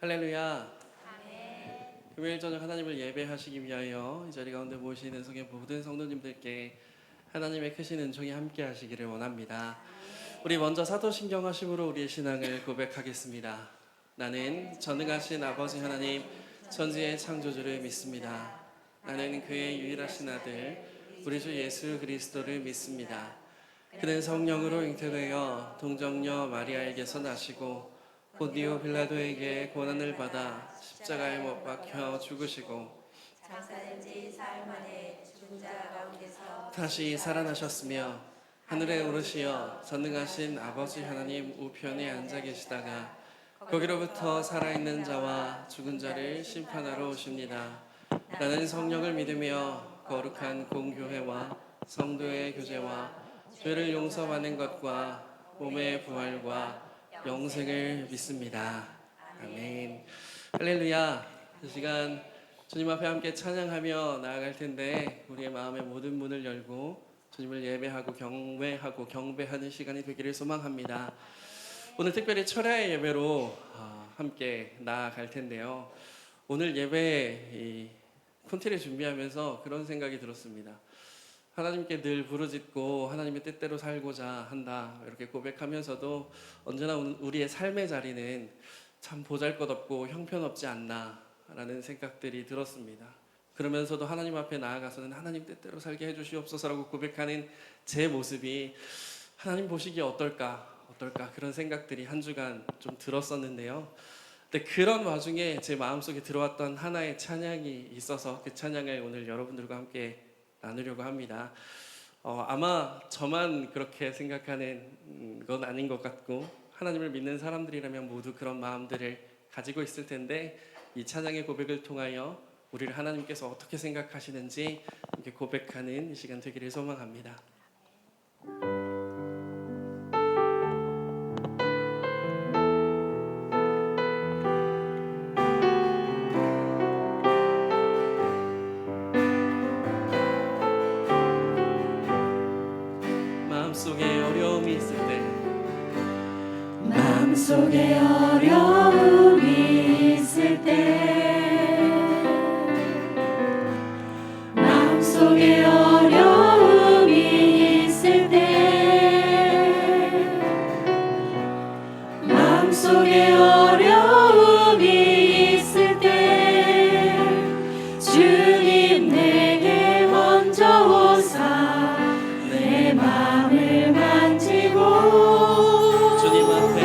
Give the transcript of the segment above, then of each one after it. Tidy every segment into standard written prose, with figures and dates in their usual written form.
할렐루야. 금요일 저녁 하나님을 예배하시기 위하여 이 자리 가운데 모시는 성의 모든 성도님들께 하나님의 크신 은총이 함께 하시기를 원합니다. 우리 먼저 사도신경 하심으로 우리의 신앙을 고백하겠습니다. 나는 전능하신 아버지 하나님 천지의 창조주를 믿습니다. 나는 그의 유일하신 아들 우리 주 예수 그리스도를 믿습니다. 그는 성령으로 잉태되어 동정녀 마리아에게서 나시고 본디오 빌라도에게 고난을 받아 십자가에 못 박혀 죽으시고 장사된 지 사흘 만에 죽은 자 가운데서 다시 살아나셨으며 하늘에 오르시어 전능하신 아버지 하나님 우편에 앉아 계시다가 거기로부터 살아있는 자와 죽은 자를 심판하러 오십니다. 나는 성령을 믿으며 거룩한 공교회와 성도의 교제와 죄를 용서받는 것과 몸의 부활과 영생을 믿습니다. 아멘. 할렐루야. 이 시간 주님 앞에 함께 찬양하며 나아갈 텐데 우리의 마음의 모든 문을 열고 주님을 예배하고 경배하는 시간이 되기를 소망합니다. 오늘 특별히 철야의 예배로 함께 나아갈 텐데요. 오늘 예배 콘티를 준비하면서 그런 생각이 들었습니다. 하나님께 늘 부르짖고 하나님의 뜻대로 살고자 한다 이렇게 고백하면서도 언제나 우리의 삶의 자리는 참 보잘것없고 형편없지 않나 라는 생각들이 들었습니다. 그러면서도 하나님 앞에 나아가서는 하나님 뜻대로 살게 해주시옵소서라고 고백하는 제 모습이 하나님 보시기에 어떨까 그런 생각들이 한 주간 좀 들었었는데요. 근데 그런 와중에 제 마음속에 들어왔던 하나의 찬양이 있어서 그 찬양을 오늘 여러분들과 함께 나누려고 합니다. 아마 저만 그렇게 생각하는 건 아닌 것 같고 하나님을 믿는 사람들이라면 모두 그런 마음들을 가지고 있을 텐데 이 찬양의 고백을 통하여 우리를 하나님께서 어떻게 생각하시는지 이렇게 고백하는 이 시간 되기를 소망합니다. 마음속에 어려움이 있을 때 마음속에 어려움이 있을 때 마음속에 어려움이 있을 때 마음속에 어려움이 있을 때 주님 내게 먼저 오사 내 마음을 만지고 주님 앞에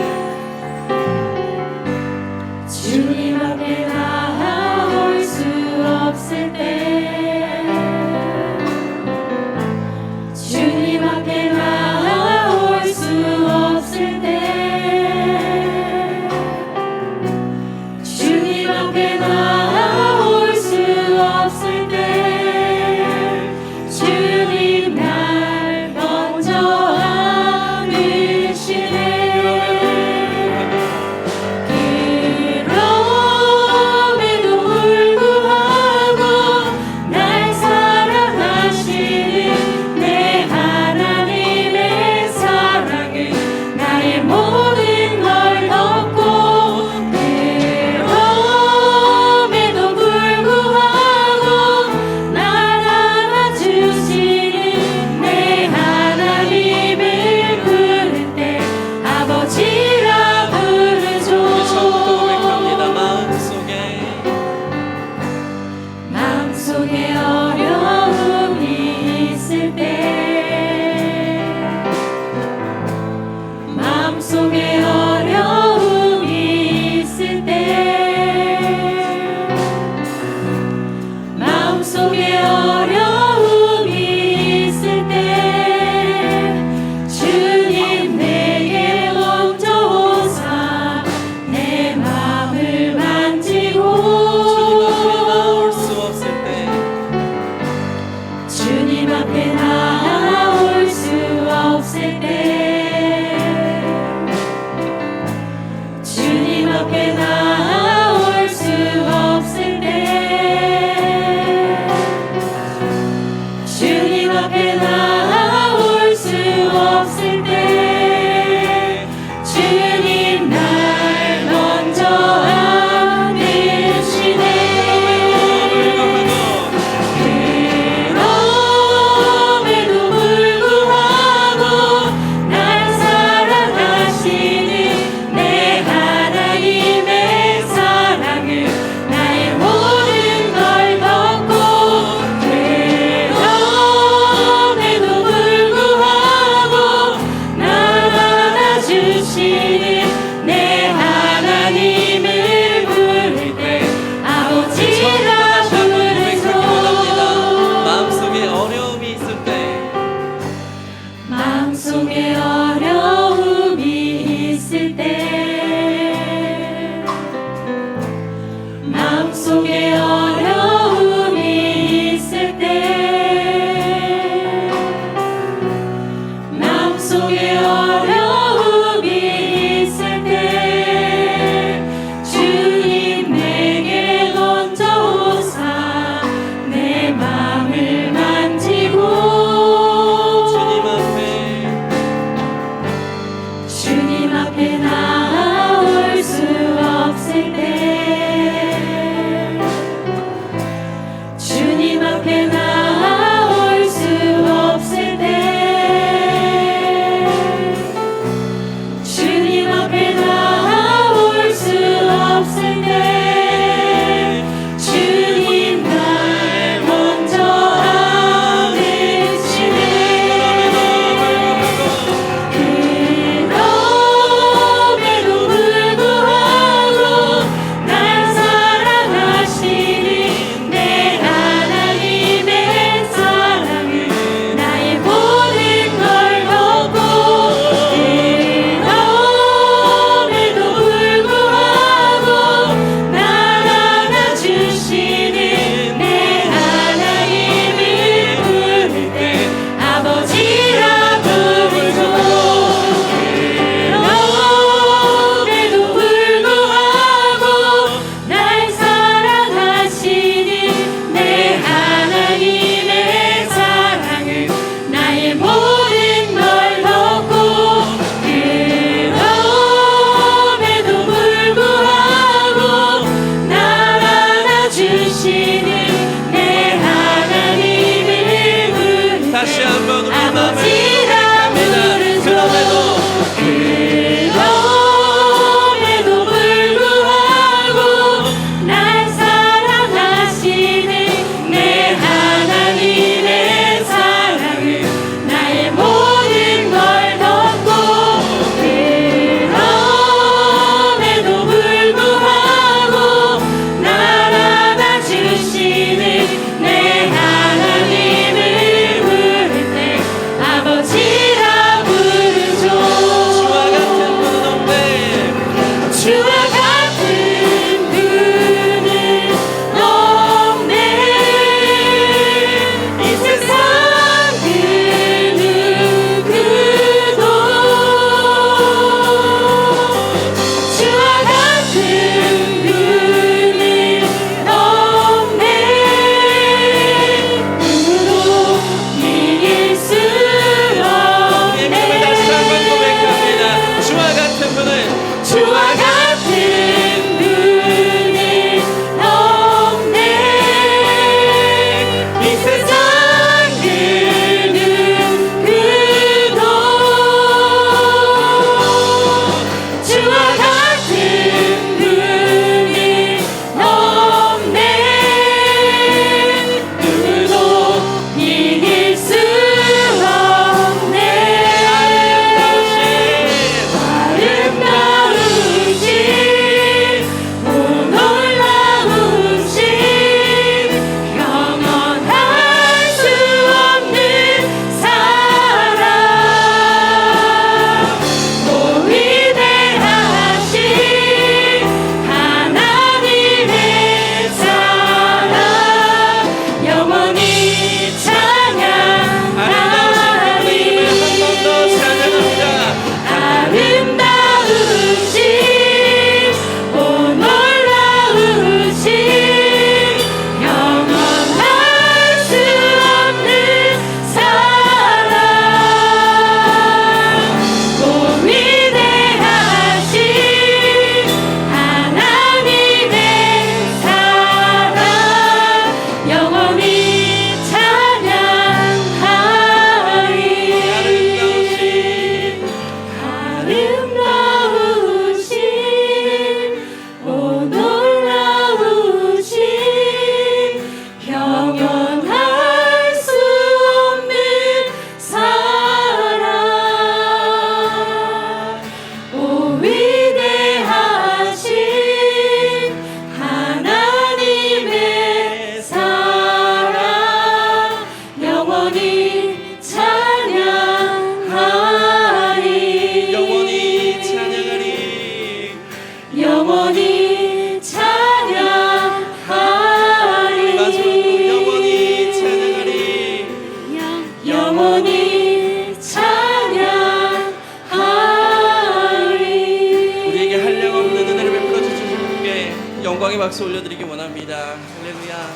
박수 올려드리기 원합니다. 할렐루야.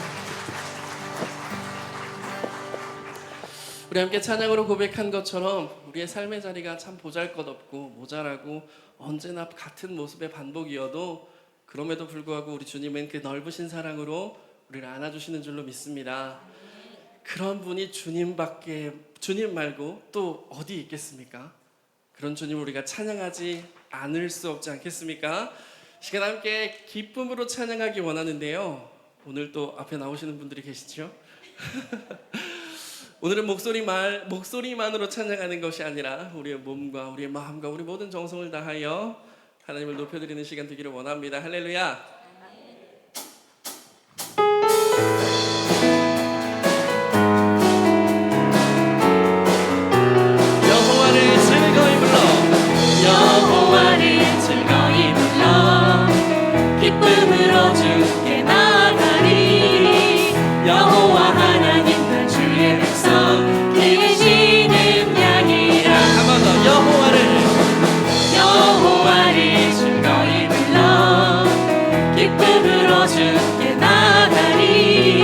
우리 함께 찬양으로 고백한 것처럼 우리의 삶의 자리가 참 보잘것없고 모자라고 언제나 같은 모습의 반복이어도 그럼에도 불구하고 우리 주님은 그 넓으신 사랑으로 우리를 안아주시는 줄로 믿습니다. 그런 분이 주님 말고 또 어디 있겠습니까? 그런 주님을 우리가 찬양하지 않을 수 없지 않겠습니까? 시간 함께 기쁨으로 찬양하기 원하는데요. 오늘 또 앞에 나오시는 분들이 계시죠? 오늘은 목소리만으로 찬양하는 것이 아니라 우리의 몸과 우리의 마음과 우리 모든 정성을 다하여 하나님을 높여드리는 시간 되기를 원합니다. 할렐루야. 여호와를 즐거이 불러 여호와를 즐거이 불러 기쁨으로 주께 나가리 여호와 하나님 나 주의 백성 기르시는 양이라 한 번 더 여호와를 즐거이 불러 기쁨으로 주께 나가리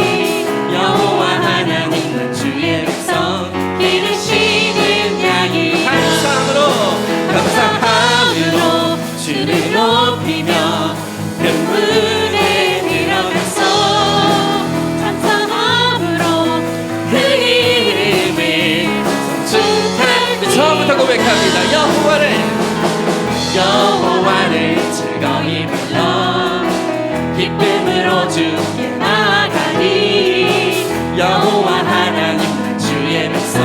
여호와 하나님 나 주의 백성 기르시는 양이라 감사함으로 주를 높이며 큰 문에 들어가서 찬송함으로 그 이름을 송축할 처음부터 고백합니다. 여호와를 즐거이 불러 기쁨으로 주께 나가리 여호와 하나님 주의 백성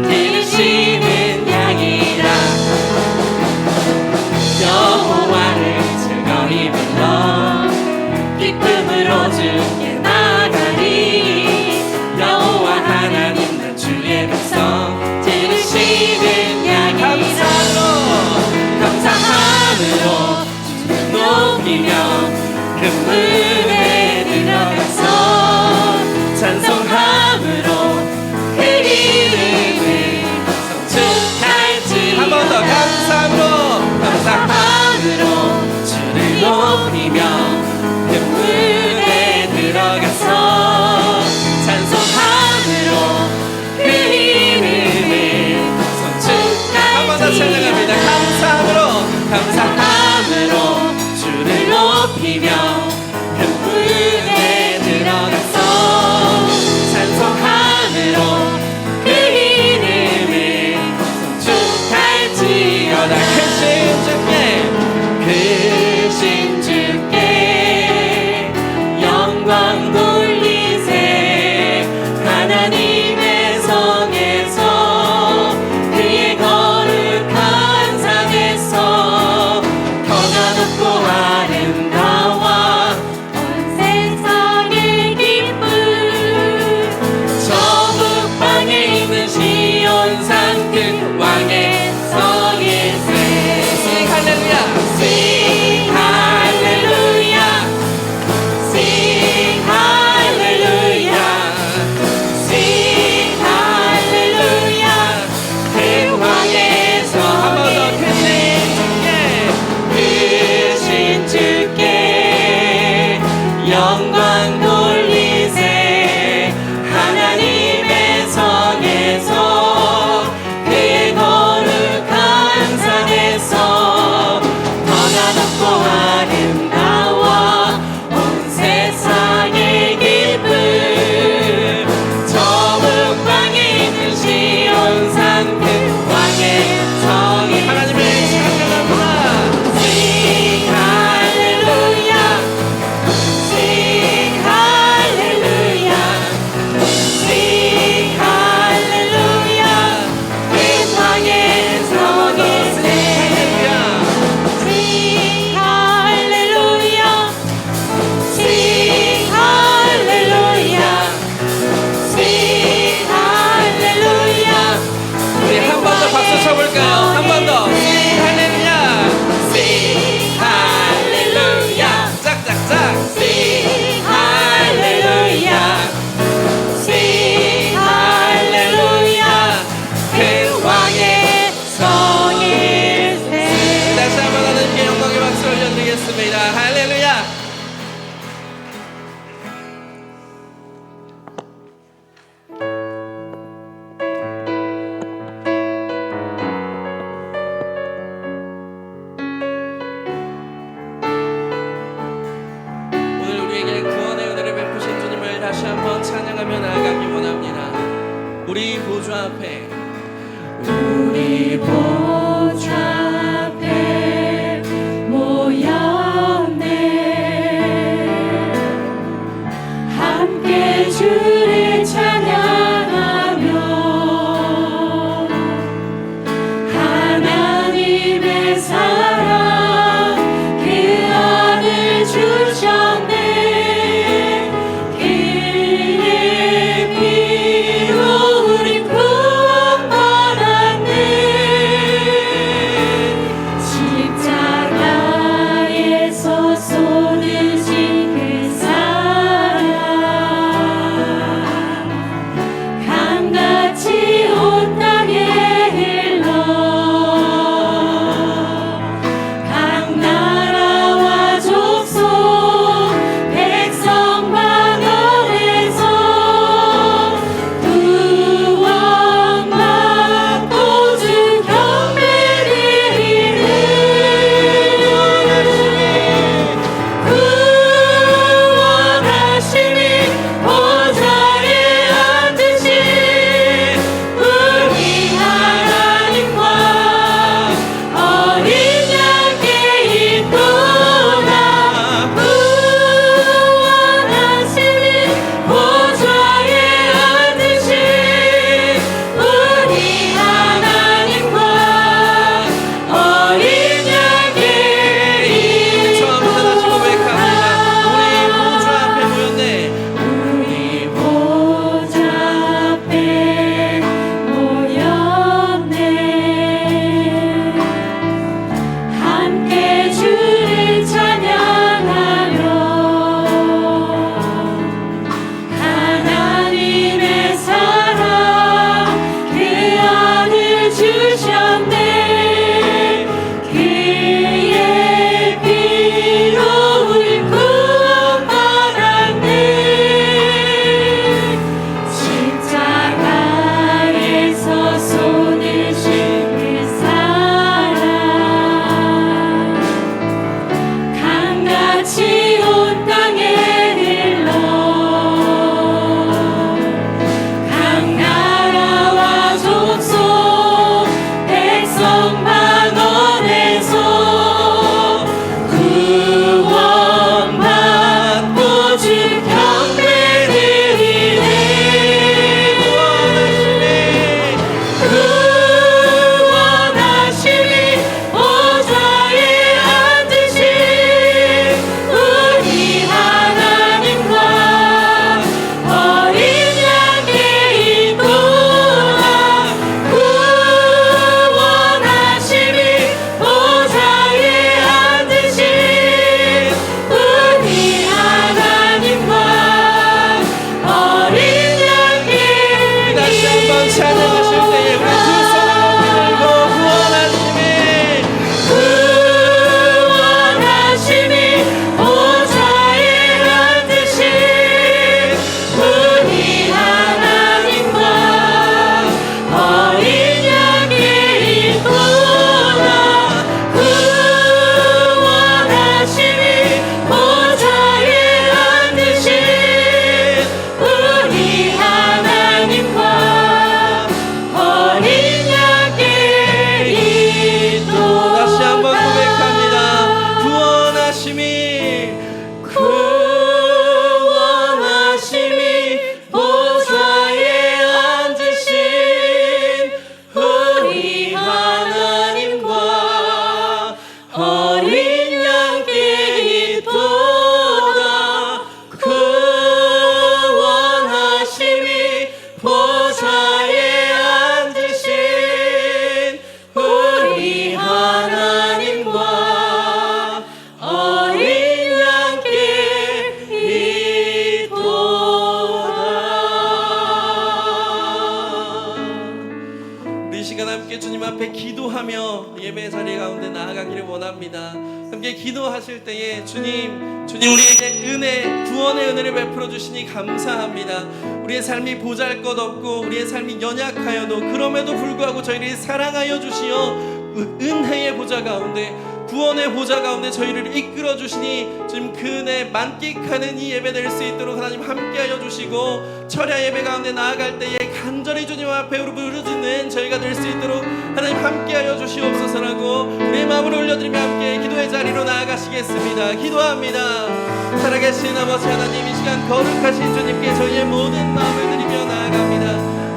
들으시는 양이라 여호와를 즐거이 불러 기쁨으로 주께 나가리 여호와 하나님 주의 백성 들으시는 양이라 감사함으로 주를 높이며 그 문에 들어가서 찬송함으로 그 이름을 송축할지 한 번 더 감사함으로 주를 높이며 그 문에 들어가서 찬송함으로 그 이름을 한 번 더 송축할지 찬양합니다. 감사함으로 주를 높이며 그 문에 들어가서 찬송함으로 그 이름을 송축할지어다 크신 주께 영광 돌리세 하나님의 성에서 그의 거룩한 산에서 터가 높고 아름다워 온 세상의 기쁨 저 북방에 있는 시온산 그 왕의 성일세 Sing hallelujah Sing hallelujah Sing hallelujah 그 왕의 성에 크신 주께 영광 돌리세 하나님의 성에서 그의 거룩한 산에서 터가 높고 아름다워 온 세상의 기쁨 저 북방에 있는 시온산 그 왕의 성이 하나님을 찬양합니다. Sing hallelujah Sing hallelujah Sing hallelujah 그 왕의 성일세 Sing hallelujah Sing hallelujah Sing hallelujah 우리 한 번 더 박수 쳐볼까요? 한 번 더. 할렐루야. Sing hallelujah 짝짝짝. Sing hallelujah Sing hallelujah 그 왕의 성일세 다시 한번 하나님께 영광의 박수 올려드리겠습니다. 할렐루야. 앞에 우리 보좌 앞에 모였네. 함께 주를 찬양하며 하나님의 사랑 그 안을 주셨네. 그의 피로 우리 구원받았네. 십자가에서 쏟으신 그 사랑 강같이 온 땅에 흘러 각 나라와 족속 백성 만원에서 구원받고 주 경배를 구원하심이 보좌에 앉으신 우리 하나님과 어린 양께 있도다. 구원하심이 보좌에 앉으신 우리 하나님과 어린 양께 처음 하나씩 고백합니다. 우리 보좌 앞에 모였네. 우리 보좌 앞에 모였네. 함께 주를 찬양하며 하나님의 사랑 그 안을 주셨네. 그의 피로 우리 구원받았네. 십자가에서 쏟으신 그 사랑 강같이 온 땅에 흘러 각 나라와 족속 백성 만원에서 구원받고 주 경배를 구원하심이 보좌에 앉으신 우리 하나님과 어린 양께 있도다. 구원하심이 보좌에 앉으신 우리 하나님과 어린 양께 다시 한번 찬양하실 때에 우리 두 손을 높이 들고 구원하심이 보좌에 앉으신 우리 하나님과 어린 양께 있도다. 구원하심이 보좌에 앉으신 우리 하나님과 어린 양께 있도다. 다시 한번 고백합니다. 구원하심이 보좌에 앉으신 우리 하나님과 어린 양께 있도다. 구원하심이 보좌에 앉으신 우리 하나님과 어린 양께 있도다. 우리 이 시간 함께 주님 앞에 기도하며 예배 자리 가운데 나아가기를 원합니다. 함께 기도하실 때에 주님 우리에게 은혜, 구원의 은혜를 베풀어 주시니 감사합니다. 우리의 삶이 보잘것없고 우리의 삶이 연약하여도 그럼에도 불구하고 저희를 사랑하여 주시어 은혜의 보좌 가운데 구원의 보좌 가운데 저희를 이끌어 주시니 주님 그 은혜 만끽하는 이 예배 될 수 있도록 하나님 함께하여 주시고 철야 예배 가운데 나아갈 때에 간절히 주님 앞에 부르짖는 저희가 될 수 있도록 하나님 함께하여 주시옵소서라고 우리의 마음을 올려드리며 함께 기도의 자리로 나아가시겠습니다. 기도합니다. 살아계신 아버지 하나님, 이 시간 거룩하신 주님께 저희의 모든 마음을 드리며 나아갑니다.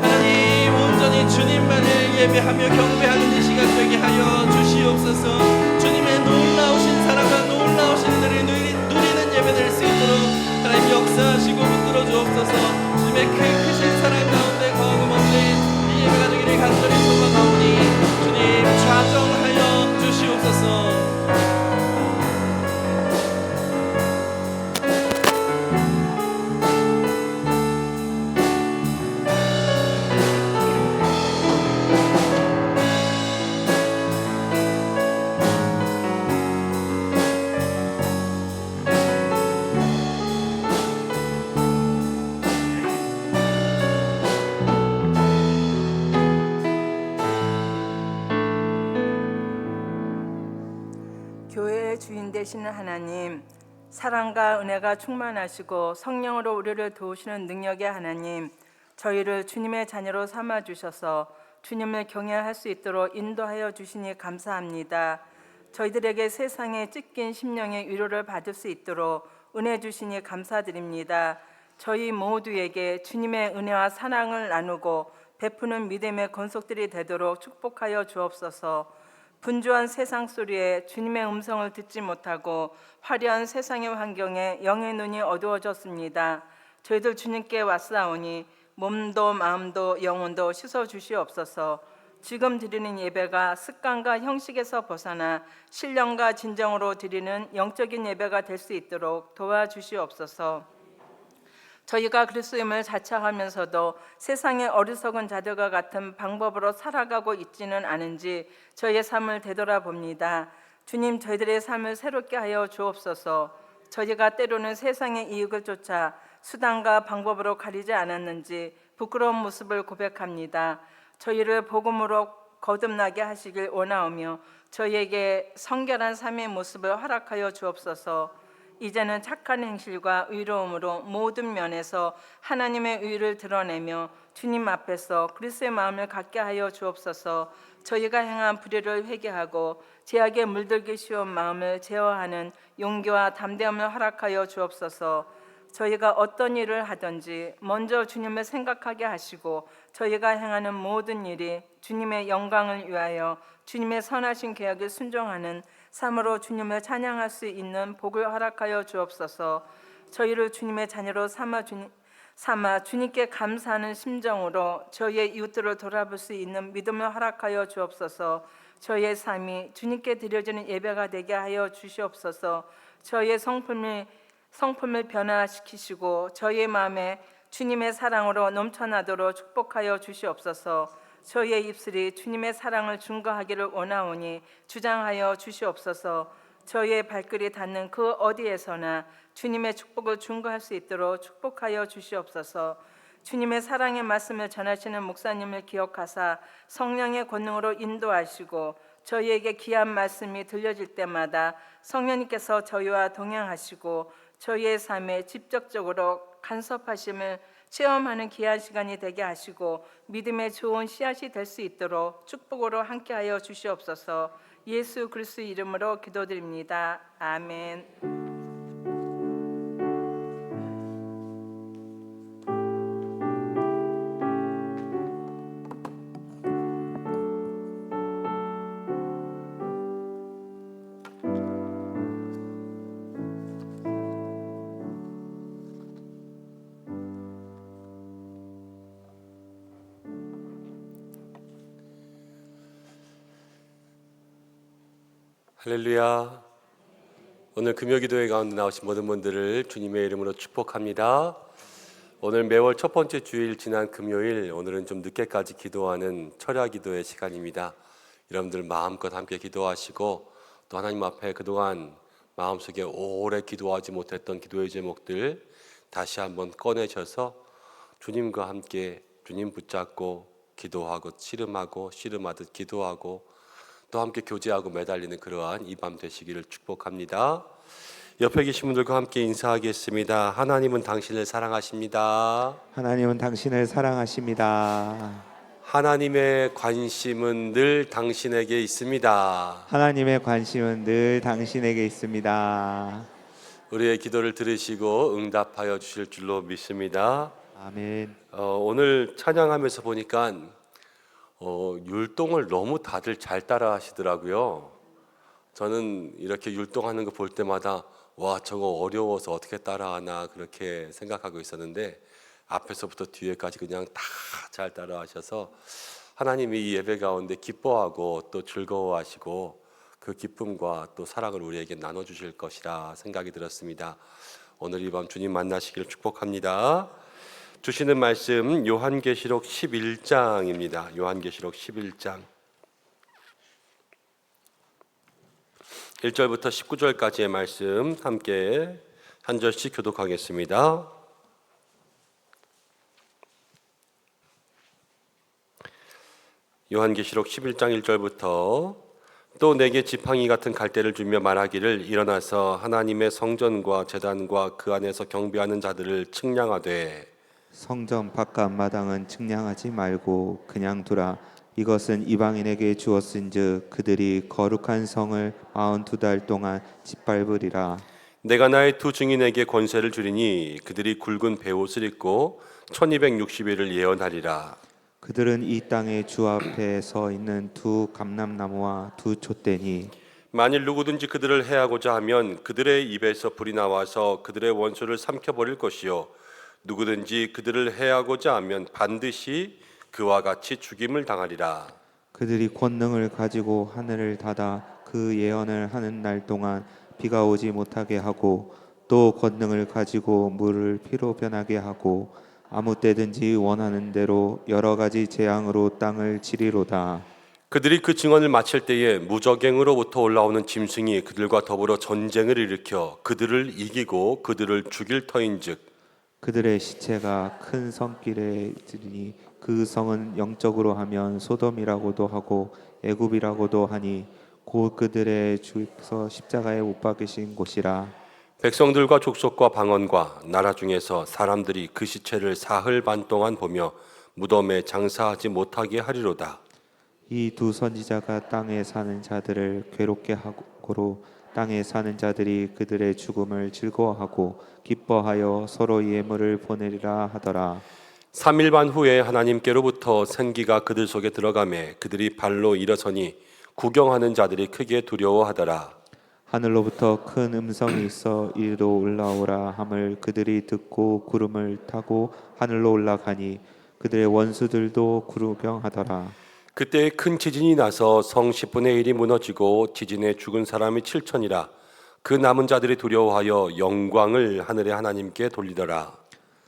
하나님 온전히 주님만을 예배하며 경배하는 이 시간 되게 하여 주시옵소서. 주님의 놀라우신 사랑과 놀라우신 은혜를 누리는 예배 될 수 있도록 하나님 역사하시고 붙들어 주옵소서. 주님의 그 크신 사랑 가운데 거금 없는 이 예배가 되기를 간절히 소망하오니 주님 좌정하여 주시옵소서. 교회의 주인 되시는 하나님, 사랑과 은혜가 충만하시고 성령으로 우리를 도우시는 능력의 하나님, 저희를 주님의 자녀로 삼아주셔서 주님을 경외할 수 있도록 인도하여 주시니 감사합니다. 저희들에게 세상에 찢긴 심령의 위로를 받을 수 있도록 은혜 주시니 감사드립니다. 저희 모두에게 주님의 은혜와 사랑을 나누고 베푸는 믿음의 건속들이 되도록 축복하여 주옵소서. 분주한 세상 소리에 주님의 음성을 듣지 못하고 화려한 세상의 환경에 영의 눈이 어두워졌습니다. 저희들 주님께 왔사오니 몸도 마음도 영혼도 씻어 주시옵소서. 지금 드리는 예배가 습관과 형식에서 벗어나 신령과 진정으로 드리는 영적인 예배가 될 수 있도록 도와주시옵소서. 저희가 그리스도임을 자처하면서도 세상의 어리석은 자들과 같은 방법으로 살아가고 있지는 않은지 저희의 삶을 되돌아봅니다. 주님, 저희들의 삶을 새롭게 하여 주옵소서. 저희가 때로는 세상의 이익을 쫓아 수단과 방법으로 가리지 않았는지 부끄러운 모습을 고백합니다. 저희를 복음으로 거듭나게 하시길 원하오며 저희에게 성결한 삶의 모습을 허락하여 주옵소서. 이제는 착한 행실과 의로움으로 모든 면에서 하나님의 의를 드러내며 주님 앞에서 그리스도의 마음을 갖게 하여 주옵소서. 저희가 행한 불의를 회개하고 죄악에 물들기 쉬운 마음을 제어하는 용기와 담대함을 허락하여 주옵소서. 저희가 어떤 일을 하든지 먼저 주님을 생각하게 하시고 저희가 행하는 모든 일이 주님의 영광을 위하여 주님의 선하신 계약에 순종하는 삶으로 주님을 찬양할 수 있는 복을 허락하여 주옵소서. 저희를 주님의 자녀로 삼아 주님께 감사하는 심정으로 저희의 이웃들을 돌아볼 수 있는 믿음을 허락하여 주옵소서. 저희의 삶이 주님께 드려지는 예배가 되게 하여 주시옵소서. 저희의 성품을 변화시키시고 저희의 마음에 주님의 사랑으로 넘쳐나도록 축복하여 주시옵소서. 저희의 입술이 주님의 사랑을 증거하기를 원하오니 주장하여 주시옵소서. 저희의 발길이 닿는 그 어디에서나 주님의 축복을 증거할 수 있도록 축복하여 주시옵소서. 주님의 사랑의 말씀을 전하시는 목사님을 기억하사 성령의 권능으로 인도하시고 저희에게 귀한 말씀이 들려질 때마다 성령님께서 저희와 동행하시고 저희의 삶에 직접적으로 간섭하심을 체험하는 귀한 시간이 되게 하시고 믿음의 좋은 씨앗이 될 수 있도록 축복으로 함께하여 주시옵소서. 예수 그리스도 이름으로 기도드립니다. 아멘. 할렐루야. 오늘 금요기도회 가운데 나오신 모든 분들을 주님의 이름으로 축복합니다. 오늘 매월 첫 번째 주일 지난 금요일, 오늘은 좀 늦게까지 기도하는 철야 기도의 시간입니다. 여러분들 마음껏 함께 기도하시고 또 하나님 앞에 그동안 마음속에 오래 기도하지 못했던 기도의 제목들 다시 한번 꺼내셔서 주님과 함께 주님 붙잡고 기도하고 씨름하듯 기도하고 또 함께 교제하고 매달리는 그러한 이 밤 되시기를 축복합니다. 옆에 계신 분들과 함께 인사하겠습니다. 하나님은 당신을 사랑하십니다. 하나님은 당신을 사랑하십니다. 하나님의 관심은 늘 당신에게 있습니다. 하나님의 관심은 늘 당신에게 있습니다. 우리의 기도를 들으시고 응답하여 주실 줄로 믿습니다. 아멘. 오늘 찬양하면서 보니까 율동을 너무 다들 잘 따라 하시더라고요. 저는 이렇게 율동하는 거 볼 때마다 와, 저거 어려워서 어떻게 따라하나 그렇게 생각하고 있었는데 앞에서부터 뒤에까지 그냥 다 잘 따라 하셔서 하나님이 이 예배 가운데 기뻐하고 또 즐거워하시고 그 기쁨과 또 사랑을 우리에게 나눠주실 것이라 생각이 들었습니다. 오늘 이 밤 주님 만나시기를 축복합니다. 주시는 말씀 요한계시록 11장입니다. 요한계시록 11장 1절부터 19절까지의 말씀 함께 한 절씩 교독하겠습니다. 요한계시록 11장 1절부터 또 내게 지팡이 같은 갈대를 주며 말하기를 일어나서 하나님의 성전과 제단과 그 안에서 경배하는 자들을 측량하되 성전 바깥 마당은 측량하지 말고 그냥 두라. 이것은 이방인에게 주었은즉 그들이 거룩한 성을 42달 동안 짓밟으리라. 내가 나의 두 증인에게 권세를 주리니 그들이 굵은 베옷을 입고 1260일을 예언하리라. 그들은 이 땅의 주 앞에 서 있는 두 감람나무와 두 촛대니 만일 누구든지 그들을 해하고자 하면 그들의 입에서 불이 나와서 그들의 원수를 삼켜버릴 것이요 누구든지 그들을 해하고자 하면 반드시 그와 같이 죽임을 당하리라. 그들이 권능을 가지고 하늘을 닫아 그 예언을 하는 날 동안 비가 오지 못하게 하고 또 권능을 가지고 물을 피로 변하게 하고 아무 때든지 원하는 대로 여러 가지 재앙으로 땅을 치리로다. 그들이 그 증언을 마칠 때에 무적행으로부터 올라오는 짐승이 그들과 더불어 전쟁을 일으켜 그들을 이기고 그들을 죽일 터인즉 그들의 시체가 큰 성길에 있으니 그 성은 영적으로 하면 소돔이라고도 하고 애굽이라고도 하니 곧 그들의 주께서 십자가에 못 박으신 곳이라. 백성들과 족속과 방언과 나라 중에서 사람들이 그 시체를 사흘 반 동안 보며 무덤에 장사하지 못하게 하리로다. 이 두 선지자가 땅에 사는 자들을 괴롭게 하고로 땅에 사는 자들이 그들의 죽음을 즐거워하고 기뻐하여 서로 예물을 보내리라 하더라. 3일 반 후에 하나님께로부터 생기가 그들 속에 들어가매 그들이 발로 일어서니 구경하는 자들이 크게 두려워하더라. 하늘로부터 큰 음성이 있어 이리로 올라오라 함을 그들이 듣고 구름을 타고 하늘로 올라가니 그들의 원수들도 구루병하더라. 그때 큰 지진이 나서 성 10분의 1이 무너지고 지진에 죽은 사람이 7천이라. 그 남은 자들이 두려워하여 영광을 하늘의 하나님께 돌리더라.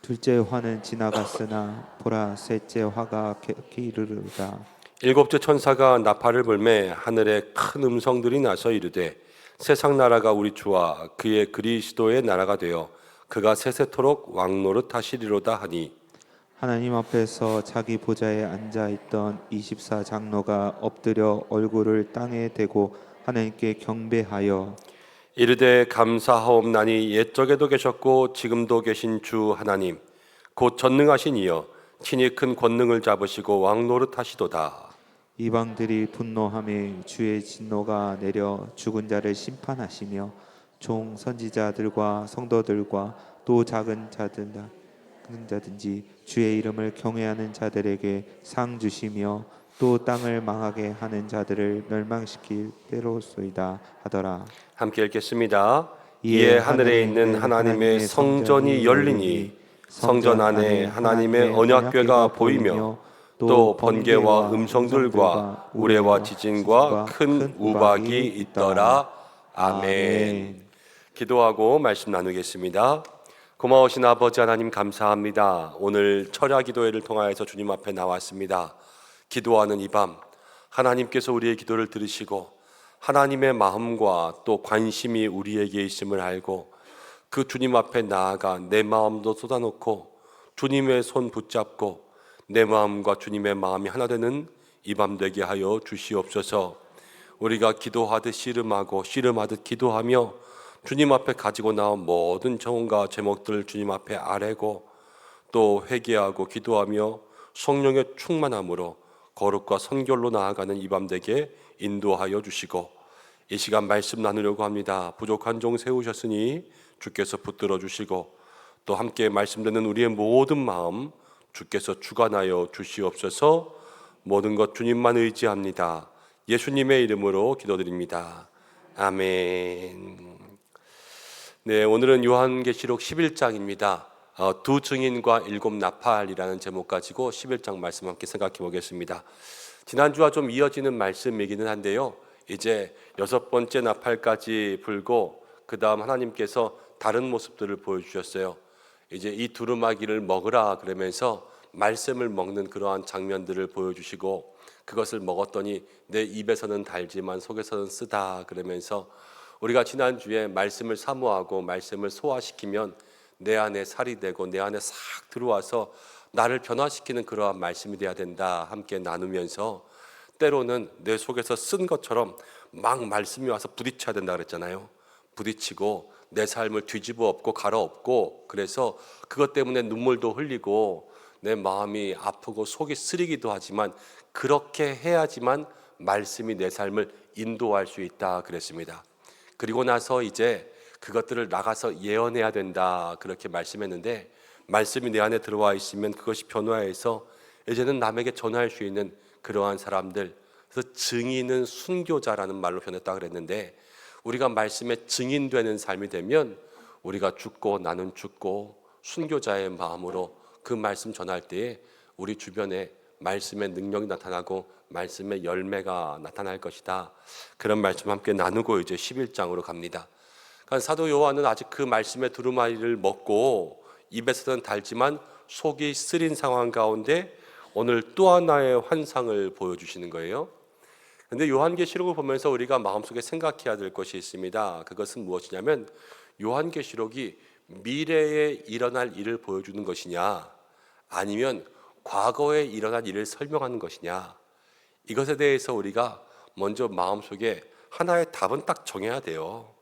둘째 화는 지나갔으나 보라 셋째 화가 이르르다. 일곱째 천사가 나팔을 불매 하늘에 큰 음성들이 나서 이르되 세상 나라가 우리 주와 그의 그리스도의 나라가 되어 그가 세세토록 왕노릇 하시리로다 하니 하나님 앞에서 자기 보좌에 앉아있던 24장로가 엎드려 얼굴을 땅에 대고 하나님께 경배하여 이르되 감사하옵나니 옛적에도 계셨고 지금도 계신 주 하나님 곧 전능하신 이여 친히 큰 권능을 잡으시고 왕노릇 하시도다. 이방들이 분노하며 주의 진노가 내려 죽은 자를 심판하시며 종 선지자들과 성도들과 또 작은 자든지 주의 이름을 경외하는 자들에게 상 주시며 또 땅을 망하게 하는 자들을 멸망시킬 때로소이다 하더라. 함께 읽겠습니다. 이에 하늘에 있는 하나님의 성전이 열리니 성전 안에 하나님의 언약궤가 보이며 또 번개와 음성들과 우레와 지진과 큰 우박이 있더라. 아멘. 기도하고 말씀 나누겠습니다. 고마우신 아버지 하나님 감사합니다. 오늘 철야 기도회를 통하여서 주님 앞에 나왔습니다. 기도하는 이 밤 하나님께서 우리의 기도를 들으시고 하나님의 마음과 또 관심이 우리에게 있음을 알고 그 주님 앞에 나아가 내 마음도 쏟아놓고 주님의 손 붙잡고 내 마음과 주님의 마음이 하나 되는 이 밤 되게 하여 주시옵소서. 우리가 기도하듯 씨름하고 씨름하듯 기도하며 주님 앞에 가지고 나온 모든 정언과 제목들을 주님 앞에 아뢰고 또 회개하고 기도하며 성령의 충만함으로 거룩과 선결로 나아가는 이 밤 되게 인도하여 주시고, 이 시간 말씀 나누려고 합니다. 부족한 종 세우셨으니 주께서 붙들어 주시고 또 함께 말씀 듣는 우리의 모든 마음 주께서 주관하여 주시옵소서. 모든 것 주님만 의지합니다. 예수님의 이름으로 기도드립니다. 아멘. 네, 오늘은 요한계시록 11장입니다. 두 증인과 일곱 나팔이라는 제목 가지고 11장 말씀 함께 생각해 보겠습니다. 지난주와 좀 이어지는 말씀이기는 한데요, 이제 6번째 나팔까지 불고 그 다음 하나님께서 다른 모습들을 보여주셨어요. 이제 이 두루마기를 먹으라 그러면서 말씀을 먹는 그러한 장면들을 보여주시고, 그것을 먹었더니 내 입에서는 달지만 속에서는 쓰다 그러면서 우리가 지난주에 말씀을 사모하고 말씀을 소화시키면 내 안에 살이 되고 내 안에 싹 들어와서 나를 변화시키는 그러한 말씀이 돼야 된다 함께 나누면서, 때로는 내 속에서 쓴 것처럼 막 말씀이 와서 부딪혀야 된다 그랬잖아요. 부딪히고 내 삶을 뒤집어 엎고 갈아엎고, 그래서 그것 때문에 눈물도 흘리고 내 마음이 아프고 속이 쓰리기도 하지만 그렇게 해야지만 말씀이 내 삶을 인도할 수 있다 그랬습니다. 그리고 나서 이제 그것들을 나가서 예언해야 된다 그렇게 말씀했는데, 말씀이 내 안에 들어와 있으면 그것이 변화해서 이제는 남에게 전할 수 있는 그러한 사람들, 그래서 증인은 순교자라는 말로 변했다 그랬는데, 우리가 말씀에 증인되는 삶이 되면 우리가 죽고 나는 죽고 순교자의 마음으로 그 말씀 전할 때에 우리 주변에 말씀의 능력이 나타나고 말씀의 열매가 나타날 것이다. 그런 말씀 함께 나누고 이제 11장으로 갑니다. 그러니까 사도 요한은 아직 그 말씀의 두루마리를 먹고 입에서는 달지만 속이 쓰린 상황 가운데 오늘 또 하나의 환상을 보여주시는 거예요. 그런데 요한계시록을 보면서 우리가 마음속에 생각해야 될 것이 있습니다. 그것은 무엇이냐면, 요한계시록이 미래에 일어날 일을 보여주는 것이냐 아니면 과거에 일어난 일을 설명하는 것이냐, 이것에 대해서 우리가 먼저 마음속에 하나의 답은 딱 정해야 돼요.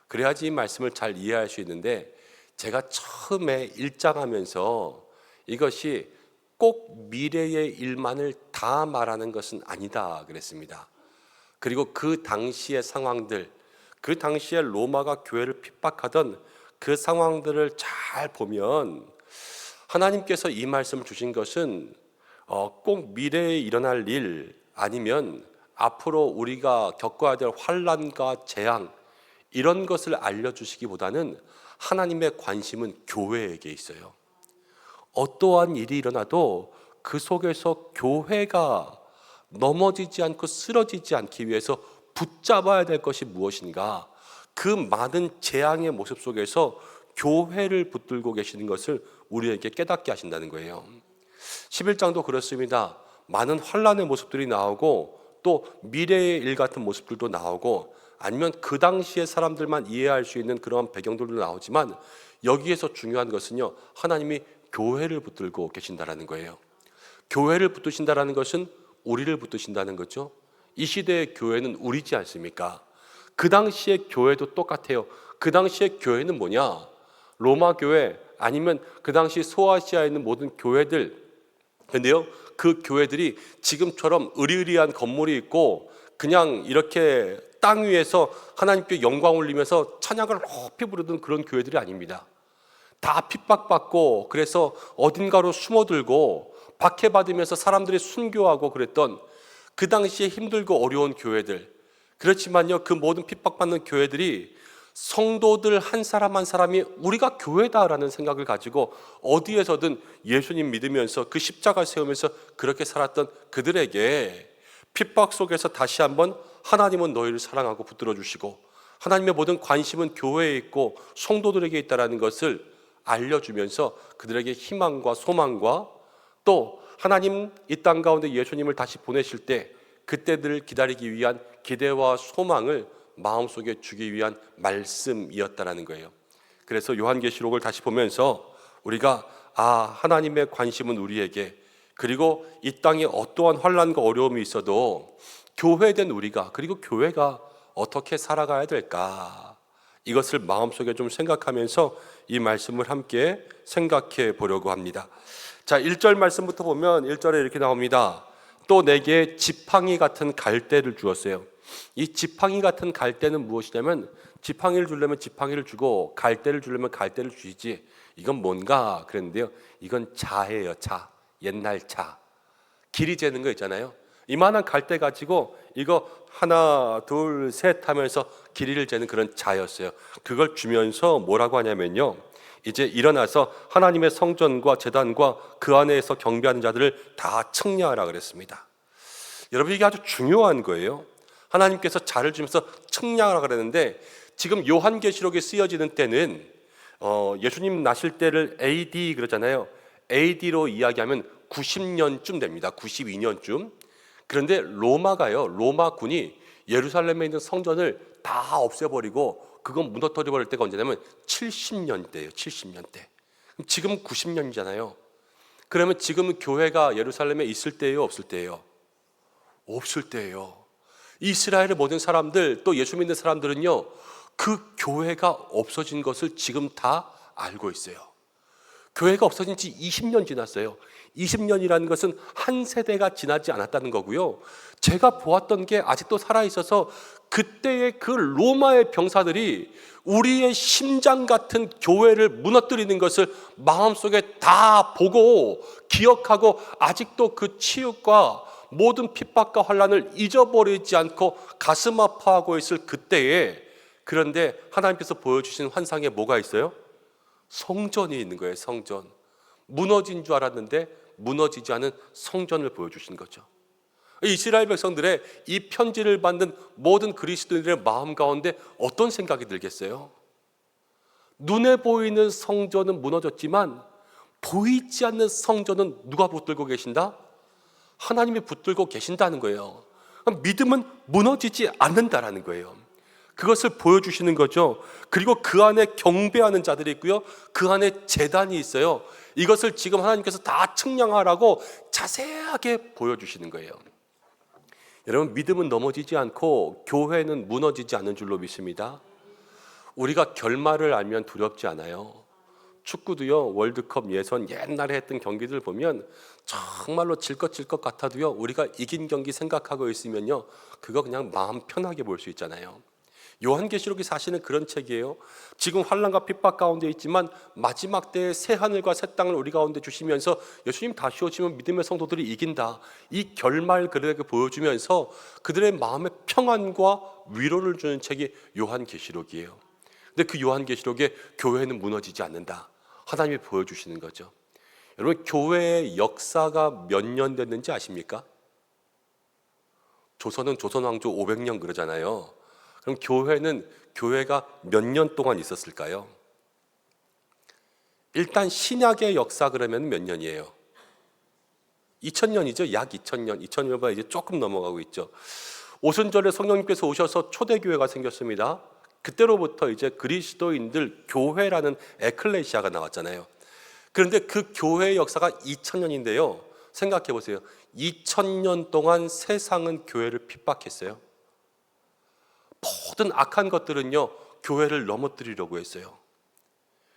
그래야지 이 말씀을 잘 이해할 수 있는데, 제가 처음에 일장하면서 이것이 꼭 미래의 일만을 다 말하는 것은 아니다 그랬습니다. 그리고 그 당시의 상황들, 그 당시에 로마가 교회를 핍박하던 그 상황들을 잘 보면 하나님께서 이 말씀을 주신 것은 꼭 미래에 일어날 일 아니면 앞으로 우리가 겪어야 될 환난과 재앙, 이런 것을 알려주시기보다는 하나님의 관심은 교회에게 있어요. 어떠한 일이 일어나도 그 속에서 교회가 넘어지지 않고 쓰러지지 않기 위해서 붙잡아야 될 것이 무엇인가, 그 많은 재앙의 모습 속에서 교회를 붙들고 계시는 것을 우리에게 깨닫게 하신다는 거예요. 11장도 그렇습니다. 많은 환난의 모습들이 나오고 또 미래의 일 같은 모습들도 나오고, 아니면 그 당시의 사람들만 이해할 수 있는 그런 배경들도 나오지만, 여기에서 중요한 것은요, 하나님이 교회를 붙들고 계신다라는 거예요. 교회를 붙드신다라는 것은 우리를 붙드신다는 거죠. 이 시대의 교회는 우리지 않습니까? 그 당시의 교회도 똑같아요. 그 당시의 교회는 뭐냐? 로마 교회 아니면 그 당시 소아시아에 있는 모든 교회들. 근데요, 그 교회들이 지금처럼 으리으리한 건물이 있고 그냥 이렇게 땅 위에서 하나님께 영광 올리면서 찬양을 높이 부르던 그런 교회들이 아닙니다. 다 핍박받고 그래서 어딘가로 숨어들고 박해받으면서 사람들이 순교하고 그랬던 그 당시에 힘들고 어려운 교회들. 그렇지만요, 그 모든 핍박받는 교회들이 성도들 한 사람 한 사람이 우리가 교회다라는 생각을 가지고 어디에서든 예수님 믿으면서 그 십자가 세우면서 그렇게 살았던 그들에게 핍박 속에서 다시 한번 하나님은 너희를 사랑하고 붙들어 주시고 하나님의 모든 관심은 교회에 있고 성도들에게 있다는 것을 알려주면서 그들에게 희망과 소망과 또 하나님 이 땅 가운데 예수님을 다시 보내실 때 그때들을 기다리기 위한 기대와 소망을 마음속에 주기 위한 말씀이었다라는 거예요. 그래서 요한계시록을 다시 보면서 우리가 하나님의 관심은 우리에게, 그리고 이 땅에 어떠한 환난과 어려움이 있어도 교회된 우리가, 그리고 교회가 어떻게 살아가야 될까? 이것을 마음속에 좀 생각하면서 이 말씀을 함께 생각해 보려고 합니다. 자, 1절 말씀부터 보면 1절에 이렇게 나옵니다. 또 내게 지팡이 같은 갈대를 주었어요. 이 지팡이 같은 갈대는 무엇이냐면, 지팡이를 주려면 지팡이를 주고 갈대를 주려면 갈대를 주시지, 이건 뭔가 그랬는데요, 이건 자예요. 자, 옛날 자, 길이 재는 거 있잖아요. 이만한 갈대 가지고 이거 하나 둘 셋 하면서 길이를 재는 그런 자였어요. 그걸 주면서 뭐라고 하냐면요, 이제 일어나서 하나님의 성전과 제단과 그 안에서 경배하는 자들을 다 측량하라 그랬습니다. 여러분, 이게 아주 중요한 거예요. 하나님께서 자를 주면서 측량하라 그랬는데, 지금 요한계시록에 쓰여지는 때는 예수님 나실 때를 AD 그러잖아요. AD로 이야기하면 90년쯤 됩니다. 92년쯤. 그런데 로마군이 예루살렘에 있는 성전을 다 없애버리고 그건 무너뜨려 버릴 때가 언제냐면 70년대예요. 70년대. 지금 90년이잖아요. 그러면 지금 교회가 예루살렘에 있을 때예요, 없을 때예요? 없을 때예요. 이스라엘의 모든 사람들, 또 예수 믿는 사람들은요, 그 교회가 없어진 것을 지금 다 알고 있어요. 교회가 없어진 지 20년 지났어요. 20년이라는 것은 한 세대가 지나지 않았다는 거고요. 제가 보았던 게 아직도 살아있어서, 그때의 그 로마의 병사들이 우리의 심장 같은 교회를 무너뜨리는 것을 마음속에 다 보고 기억하고, 아직도 그 치욕과 모든 핍박과 환난을 잊어버리지 않고 가슴 아파하고 있을 그때에, 그런데 하나님께서 보여주신 환상에 뭐가 있어요? 성전이 있는 거예요. 성전. 무너진 줄 알았는데 무너지지 않은 성전을 보여주신 거죠. 이스라엘 백성들의 이 편지를 받는 모든 그리스도인들의 마음 가운데 어떤 생각이 들겠어요? 눈에 보이는 성전은 무너졌지만 보이지 않는 성전은 누가 붙들고 계신다? 하나님이 붙들고 계신다는 거예요. 믿음은 무너지지 않는다라는 거예요. 그것을 보여주시는 거죠. 그리고 그 안에 경배하는 자들이 있고요, 그 안에 제단이 있어요. 이것을 지금 하나님께서 다 측량하라고 자세하게 보여주시는 거예요. 여러분, 믿음은 넘어지지 않고 교회는 무너지지 않는 줄로 믿습니다. 우리가 결말을 알면 두렵지 않아요. 축구도요, 월드컵 예선 옛날에 했던 경기들 보면 정말로 질 것 같아도요, 우리가 이긴 경기 생각하고 있으면요, 그거 그냥 마음 편하게 볼 수 있잖아요. 요한계시록이 사실은 그런 책이에요. 지금 환난과 핍박 가운데 있지만 마지막 때의 새 하늘과 새 땅을 우리 가운데 주시면서 예수님 다시 오시면 믿음의 성도들이 이긴다, 이 결말 그들에게 보여주면서 그들의 마음의 평안과 위로를 주는 책이 요한계시록이에요. 근데 그 요한계시록에 교회는 무너지지 않는다, 하나님이 보여주시는 거죠. 여러분, 교회의 역사가 몇 년 됐는지 아십니까? 조선은 조선왕조 500년 그러잖아요. 그럼 교회가 몇 년 동안 있었을까요? 일단 신약의 역사 그러면 몇 년이에요? 2000년이죠. 약 2000년. 2000년보다 이제 조금 넘어가고 있죠. 오순절에 성령님께서 오셔서 초대교회가 생겼습니다. 그때로부터 이제 그리스도인들 교회라는 에클레시아가 나왔잖아요. 그런데 그 교회의 역사가 2000년인데요. 생각해 보세요. 2000년 동안 세상은 교회를 핍박했어요. 모든 악한 것들은요, 교회를 넘어뜨리려고 했어요.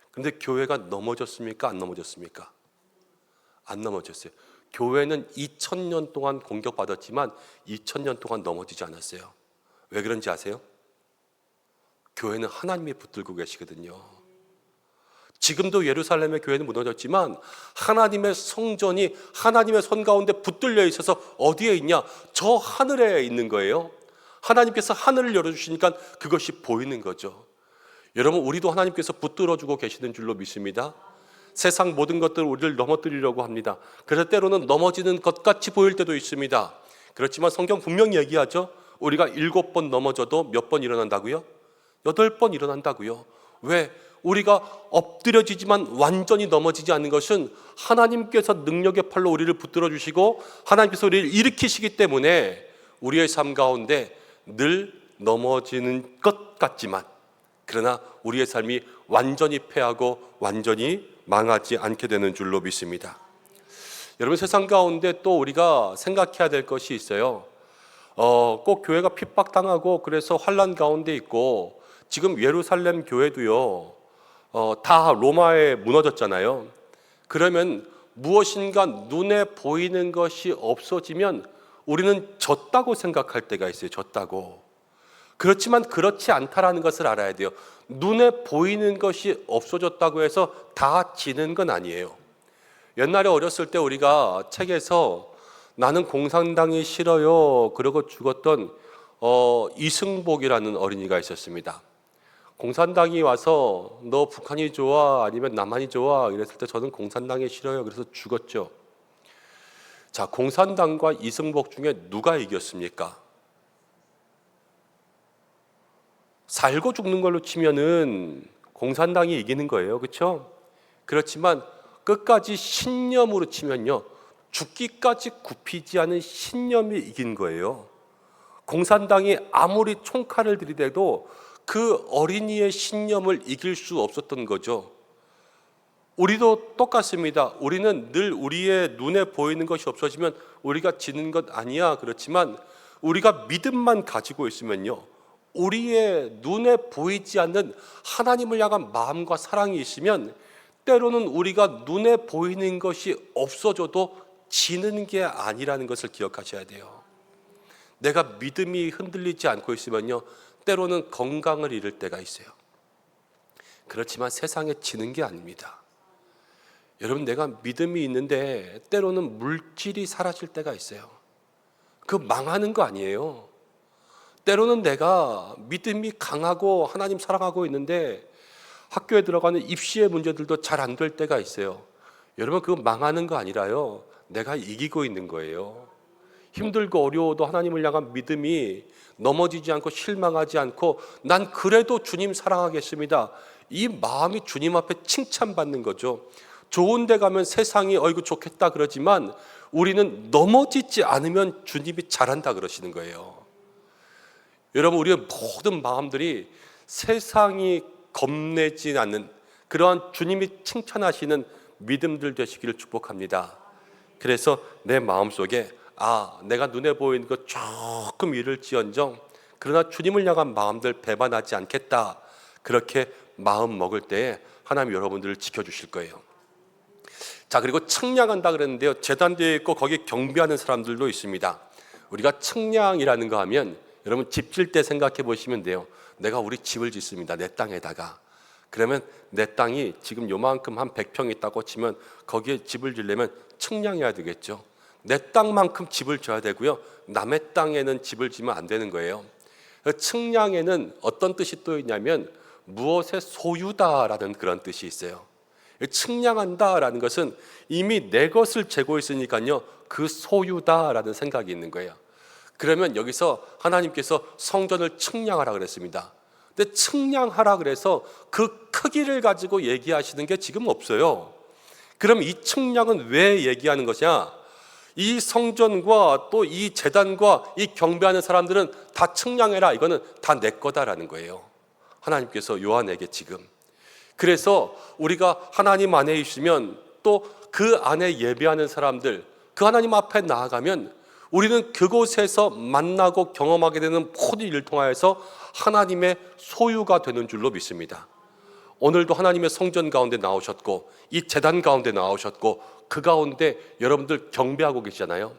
그런데 교회가 넘어졌습니까? 안 넘어졌습니까? 안 넘어졌어요. 교회는 2000년 동안 공격받았지만 2000년 동안 넘어지지 않았어요. 왜 그런지 아세요? 교회는 하나님이 붙들고 계시거든요. 지금도 예루살렘의 교회는 무너졌지만 하나님의 성전이 하나님의 손 가운데 붙들려 있어서 어디에 있냐? 저 하늘에 있는 거예요. 하나님께서 하늘을 열어주시니까 그것이 보이는 거죠. 여러분, 우리도 하나님께서 붙들어주고 계시는 줄로 믿습니다. 세상 모든 것들을 우리를 넘어뜨리려고 합니다. 그래서 때로는 넘어지는 것 같이 보일 때도 있습니다. 그렇지만 성경 분명히 얘기하죠. 우리가 7번 넘어져도 몇 번 일어난다고요? 8번 일어난다고요. 왜? 우리가 엎드려지지만 완전히 넘어지지 않는 것은 하나님께서 능력의 팔로 우리를 붙들어 주시고 하나님께서 우리를 일으키시기 때문에 우리의 삶 가운데 늘 넘어지는 것 같지만, 그러나 우리의 삶이 완전히 패하고 완전히 망하지 않게 되는 줄로 믿습니다. 여러분, 세상 가운데 또 우리가 생각해야 될 것이 있어요. 꼭 교회가 핍박당하고 그래서 환란 가운데 있고 지금 예루살렘 교회도요 다 로마에 무너졌잖아요. 그러면 무엇인가 눈에 보이는 것이 없어지면 우리는 졌다고 생각할 때가 있어요. 졌다고. 그렇지만 그렇지 않다라는 것을 알아야 돼요. 눈에 보이는 것이 없어졌다고 해서 다 지는 건 아니에요. 옛날에 어렸을 때 우리가 책에서 나는 공산당이 싫어요 그러고 죽었던 이승복이라는 어린이가 있었습니다. 공산당이 와서 너 북한이 좋아 아니면 남한이 좋아 이랬을 때 저는 공산당이 싫어요 그래서 죽었죠. 자, 공산당과 이승복 중에 누가 이겼습니까? 살고 죽는 걸로 치면은 공산당이 이기는 거예요. 그렇죠? 그렇지만 끝까지 신념으로 치면요, 죽기까지 굽히지 않은 신념이 이긴 거예요. 공산당이 아무리 총칼을 들이대도 그 어린이의 신념을 이길 수 없었던 거죠. 우리도 똑같습니다. 우리는 늘 우리의 눈에 보이는 것이 없어지면 우리가 지는 것 아니야. 그렇지만 우리가 믿음만 가지고 있으면요, 우리의 눈에 보이지 않는 하나님을 향한 마음과 사랑이 있으면 때로는 우리가 눈에 보이는 것이 없어져도 지는 게 아니라는 것을 기억하셔야 돼요. 내가 믿음이 흔들리지 않고 있으면요, 때로는 건강을 잃을 때가 있어요. 그렇지만 세상에 지는 게 아닙니다. 여러분, 내가 믿음이 있는데 때로는 물질이 사라질 때가 있어요. 그 망하는 거 아니에요. 때로는 내가 믿음이 강하고 하나님 사랑하고 있는데 학교에 들어가는 입시의 문제들도 잘 안 될 때가 있어요. 여러분, 그거 망하는 거 아니라요, 내가 이기고 있는 거예요. 힘들고 어려워도 하나님을 향한 믿음이 넘어지지 않고 실망하지 않고 난 그래도 주님 사랑하겠습니다, 이 마음이 주님 앞에 칭찬받는 거죠. 좋은 데 가면 세상이 어이구 좋겠다 그러지만 우리는 넘어지지 않으면 주님이 잘한다 그러시는 거예요. 여러분, 우리의 모든 마음들이 세상이 겁내지 않는 그러한 주님이 칭찬하시는 믿음들 되시기를 축복합니다. 그래서 내 마음속에 내가 눈에 보이는 것 조금 잃을지언정 그러나 주님을 향한 마음들 배반하지 않겠다, 그렇게 마음 먹을 때에 하나님 여러분들을 지켜주실 거예요. 자, 그리고 측량한다 그랬는데요, 제단되어 있고 거기 경비하는 사람들도 있습니다. 우리가 측량이라는 거 하면 여러분 집 질 때 생각해 보시면 돼요. 내가 우리 집을 짓습니다, 내 땅에다가. 그러면 내 땅이 지금 요만큼 한 100평 있다고 치면 거기에 집을 지려면 측량해야 되겠죠. 내 땅만큼 집을 져야 되고요, 남의 땅에는 집을 지면 안 되는 거예요. 측량에는 어떤 뜻이 또 있냐면 무엇의 소유다라는 그런 뜻이 있어요. 측량한다라는 것은 이미 내 것을 재고 있으니까요, 그 소유다라는 생각이 있는 거예요. 그러면 여기서 하나님께서 성전을 측량하라 그랬습니다. 근데 측량하라 그래서 그 크기를 가지고 얘기하시는 게 지금 없어요. 그럼 이 측량은 왜 얘기하는 것이냐? 이 성전과 또 이 제단과 이 경배하는 사람들은 다 측량해라, 이거는 다 내 거다라는 거예요, 하나님께서 요한에게 지금. 그래서 우리가 하나님 안에 있으면 또 그 안에 예배하는 사람들, 그 하나님 앞에 나아가면 우리는 그곳에서 만나고 경험하게 되는 모든 일을 통하여서 하나님의 소유가 되는 줄로 믿습니다. 오늘도 하나님의 성전 가운데 나오셨고 이 제단 가운데 나오셨고 그 가운데 여러분들 경배하고 계시잖아요.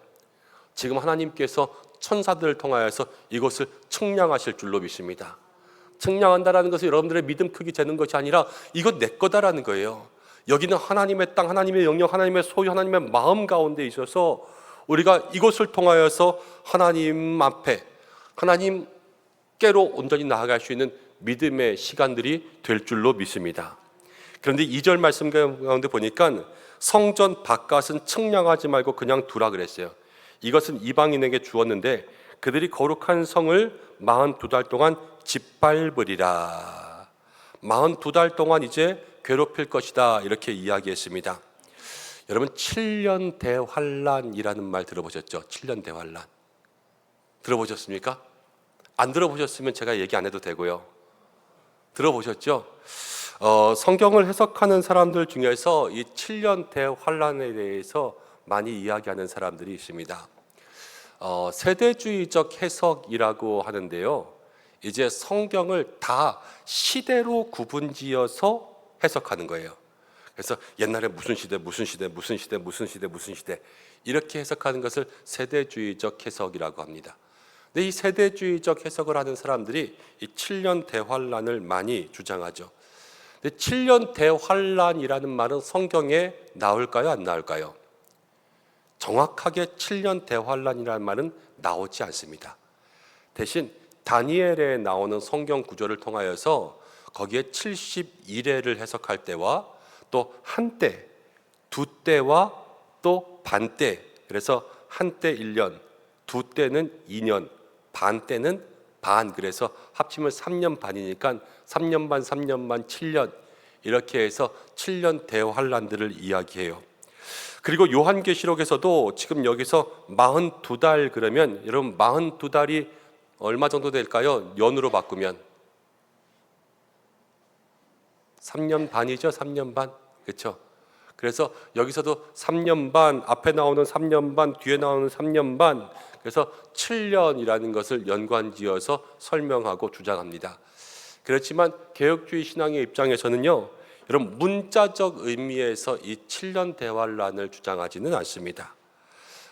지금 하나님께서 천사들을 통하여서 이것을 측량하실 줄로 믿습니다. 측량한다라는 것은 여러분들의 믿음 크기 재는 것이 아니라 이건 내 거다라는 거예요. 여기는 하나님의 땅, 하나님의 영역, 하나님의 소유, 하나님의 마음 가운데 있어서 우리가 이것을 통하여서 하나님 앞에 하나님께로 온전히 나아갈 수 있는 믿음의 시간들이 될 줄로 믿습니다. 그런데 2절 말씀 가운데 보니까 성전 바깥은 측량하지 말고 그냥 두라 그랬어요. 이것은 이방인에게 주었는데 그들이 거룩한 성을 42달 동안 짓밟으리라. 42달 동안 이제 괴롭힐 것이다, 이렇게 이야기했습니다. 여러분, 7년 대환란이라는 말 들어보셨죠? 7년 대환란 들어보셨습니까? 안 들어보셨으면 제가 얘기 안 해도 되고요. 들어보셨죠? 성경을 해석하는 사람들 중에서 이 7년 대환란에 대해서 많이 이야기하는 사람들이 있습니다. 세대주의적 해석이라고 하는데요. 이제 성경을 다 시대로 구분지어서 해석하는 거예요. 그래서 옛날에 무슨 시대, 무슨 시대, 무슨 시대, 무슨 시대, 무슨 시대 이렇게 해석하는 것을 세대주의적 해석이라고 합니다. 근데 이 세대주의적 해석을 하는 사람들이 이 7년 대환란을 많이 주장하죠. 근데 7년 대환란이라는 말은 성경에 나올까요, 안 나올까요? 정확하게 7년 대환란이라는 말은 나오지 않습니다. 대신 다니엘에 나오는 성경 구절을 통하여서 거기에 71회를 해석할 때와 또 한때, 두 때와 또 반때, 그래서 한때 1년, 두 때는 2년, 반 때는 반, 그래서 합치면 3년 반이니까 3년 반, 3년 반, 7년 이렇게 해서 7년 대환란들을 이야기해요. 그리고 요한계시록에서도 지금 여기서 42달 그러면 여러분 42달이 얼마 정도 될까요? 연으로 바꾸면 3년 반이죠. 3년 반. 그렇죠? 그래서 여기서도 3년 반, 앞에 나오는 3년 반, 뒤에 나오는 3년 반, 그래서 7년이라는 것을 연관지어서 설명하고 주장합니다. 그렇지만 개혁주의 신앙의 입장에서는요, 여러분 문자적 의미에서 이 7년 대환란을 주장하지는 않습니다.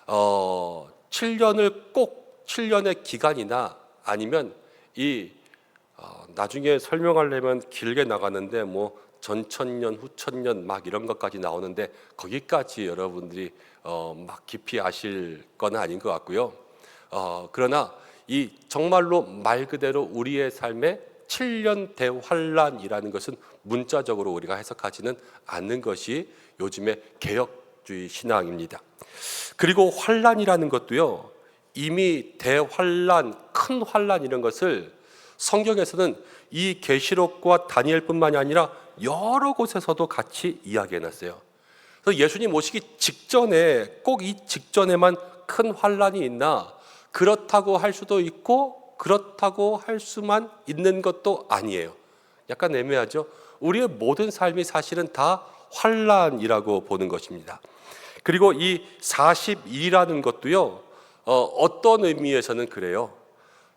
7년을 꼭 7년의 기간이나 아니면 나중에 설명하려면 길게 나가는데 뭐 전천년, 후천년 막 이런 것까지 나오는데 거기까지 여러분들이 막 깊이 아실 건 아닌 것 같고요. 그러나 이 정말로 말 그대로 우리의 삶에 7년 대환란이라는 것은 문자적으로 우리가 해석하지는 않는 것이 요즘의 개혁주의 신앙입니다. 그리고 환란이라는 것도요, 이미 대환란, 큰 환란 이런 것을 성경에서는 이 계시록과 다니엘뿐만이 아니라 여러 곳에서도 같이 이야기해놨어요. 그래서 예수님 오시기 직전에 꼭 이 직전에만 큰 환란이 있나, 그렇다고 할 수도 있고 그렇다고 할 수만 있는 것도 아니에요. 약간 애매하죠. 우리의 모든 삶이 사실은 다 환란이라고 보는 것입니다. 그리고 이 42라는 것도요, 어떤 의미에서는 그래요.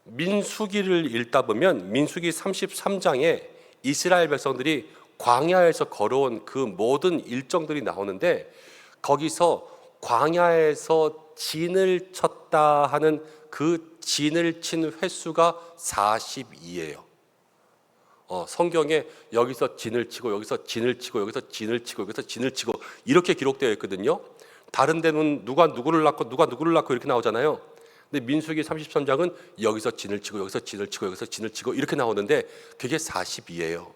민수기를 읽다 보면 민수기 33장에 이스라엘 백성들이 광야에서 걸어온 그 모든 일정들이 나오는데 거기서 광야에서 진을 쳤다 하는 그 진을 친 횟수가 42예요. 성경에 여기서 진을 치고 여기서 진을 치고 여기서 진을 치고 여기서 진을 치고 이렇게 기록되어 있거든요. 다른 데는 누가 누구를 낳고 누가 누구를 낳고 이렇게 나오잖아요. 근데 민수기 33장은 여기서 진을 치고 여기서 진을 치고 여기서 진을 치고 이렇게 나오는데 그게 42예요.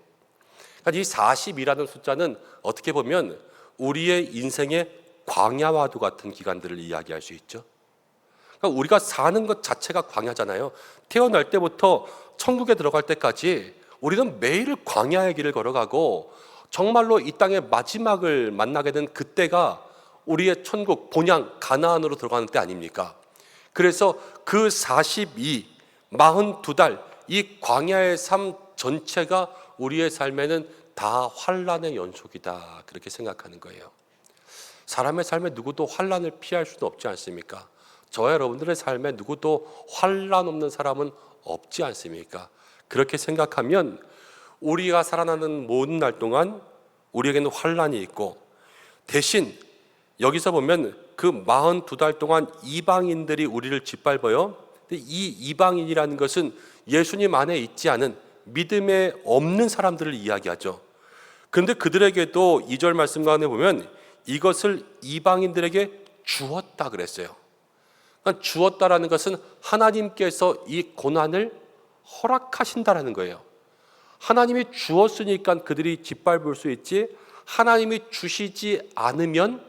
그러니까 이 42라는 숫자는 어떻게 보면 우리의 인생의 광야와도 같은 기간들을 이야기할 수 있죠. 그러니까 우리가 사는 것 자체가 광야잖아요. 태어날 때부터 천국에 들어갈 때까지 우리는 매일 광야의 길을 걸어가고 정말로 이 땅의 마지막을 만나게 된 그때가 우리의 천국, 본향, 가나안으로 들어가는 때 아닙니까? 그래서 그 42달 이 광야의 삶 전체가 우리의 삶에는 다 환란의 연속이다, 그렇게 생각하는 거예요. 사람의 삶에 누구도 환란을 피할 수도 없지 않습니까? 저와 여러분들의 삶에 누구도 환란 없는 사람은 없지 않습니까? 그렇게 생각하면 우리가 살아나는 모든 날 동안 우리에게는 환란이 있고, 대신 여기서 보면 그 42달 동안 이방인들이 우리를 짓밟아요. 근데 이 이방인이라는 것은 예수님 안에 있지 않은 믿음에 없는 사람들을 이야기하죠. 그런데 그들에게도 2절 말씀 가운데 보면 이것을 이방인들에게 주었다 그랬어요. 그러니까 주었다라는 것은 하나님께서 이 고난을 허락하신다라는 거예요. 하나님이 주었으니까 그들이 짓밟을 수 있지, 하나님이 주시지 않으면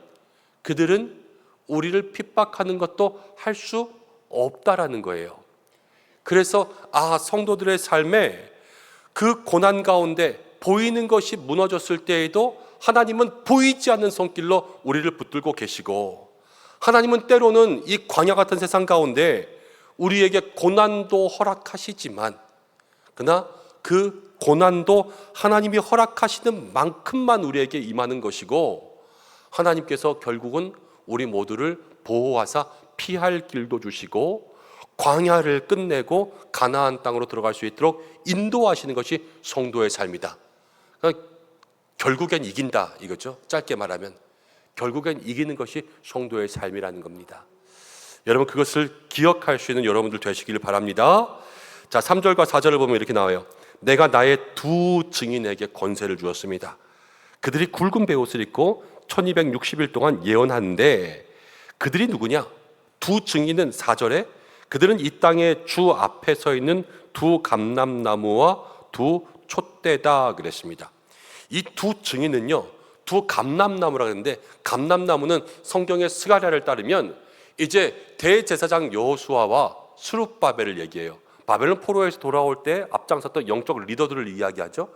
그들은 우리를 핍박하는 것도 할 수 없다라는 거예요. 그래서 성도들의 삶에 그 고난 가운데 보이는 것이 무너졌을 때에도 하나님은 보이지 않는 손길로 우리를 붙들고 계시고, 하나님은 때로는 이 광야 같은 세상 가운데 우리에게 고난도 허락하시지만, 그러나 그 고난도 하나님이 허락하시는 만큼만 우리에게 임하는 것이고, 하나님께서 결국은 우리 모두를 보호하사 피할 길도 주시고 광야를 끝내고 가나안 땅으로 들어갈 수 있도록 인도하시는 것이 성도의 삶이다. 그러니까 결국엔 이긴다 이거죠. 짧게 말하면 결국엔 이기는 것이 성도의 삶이라는 겁니다. 여러분 그것을 기억할 수 있는 여러분들 되시기를 바랍니다. 자, 3절과 4절을 보면 이렇게 나와요. 내가 나의 두 증인에게 권세를 주었습니다. 그들이 굵은 베옷을 입고 1260일 동안 예언하는데 그들이 누구냐? 두 증인은 4절에 그들은 이 땅의 주 앞에 서 있는 두 감람나무와 두 촛대다 그랬습니다. 이 두 증인은요, 두 감람나무라 그러는데 감람나무는 성경의 스가랴를 따르면 이제 대제사장 여호수아와 스룹바벨을 얘기해요. 바벨론 포로에서 돌아올 때 앞장섰던 영적 리더들을 이야기하죠.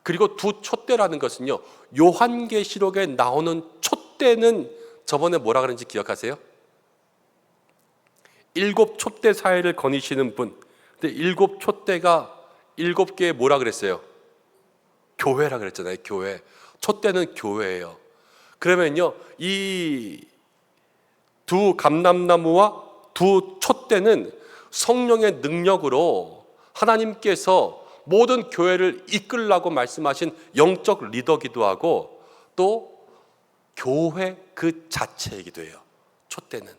그리고 두 촛대라는 것은요, 요한계시록에 나오는 촛대는 저번에 뭐라 그런지 기억하세요? 7 촛대 사이를 거니시는 분. 근데 7 촛대가 7개의 뭐라 그랬어요? 교회라 그랬잖아요. 교회. 촛대는 교회예요. 그러면요, 이 두 감람나무와 두 촛대는 성령의 능력으로 하나님께서 모든 교회를 이끌라고 말씀하신 영적 리더기도 하고 또 교회 그 자체이기도 해요. 촛대는.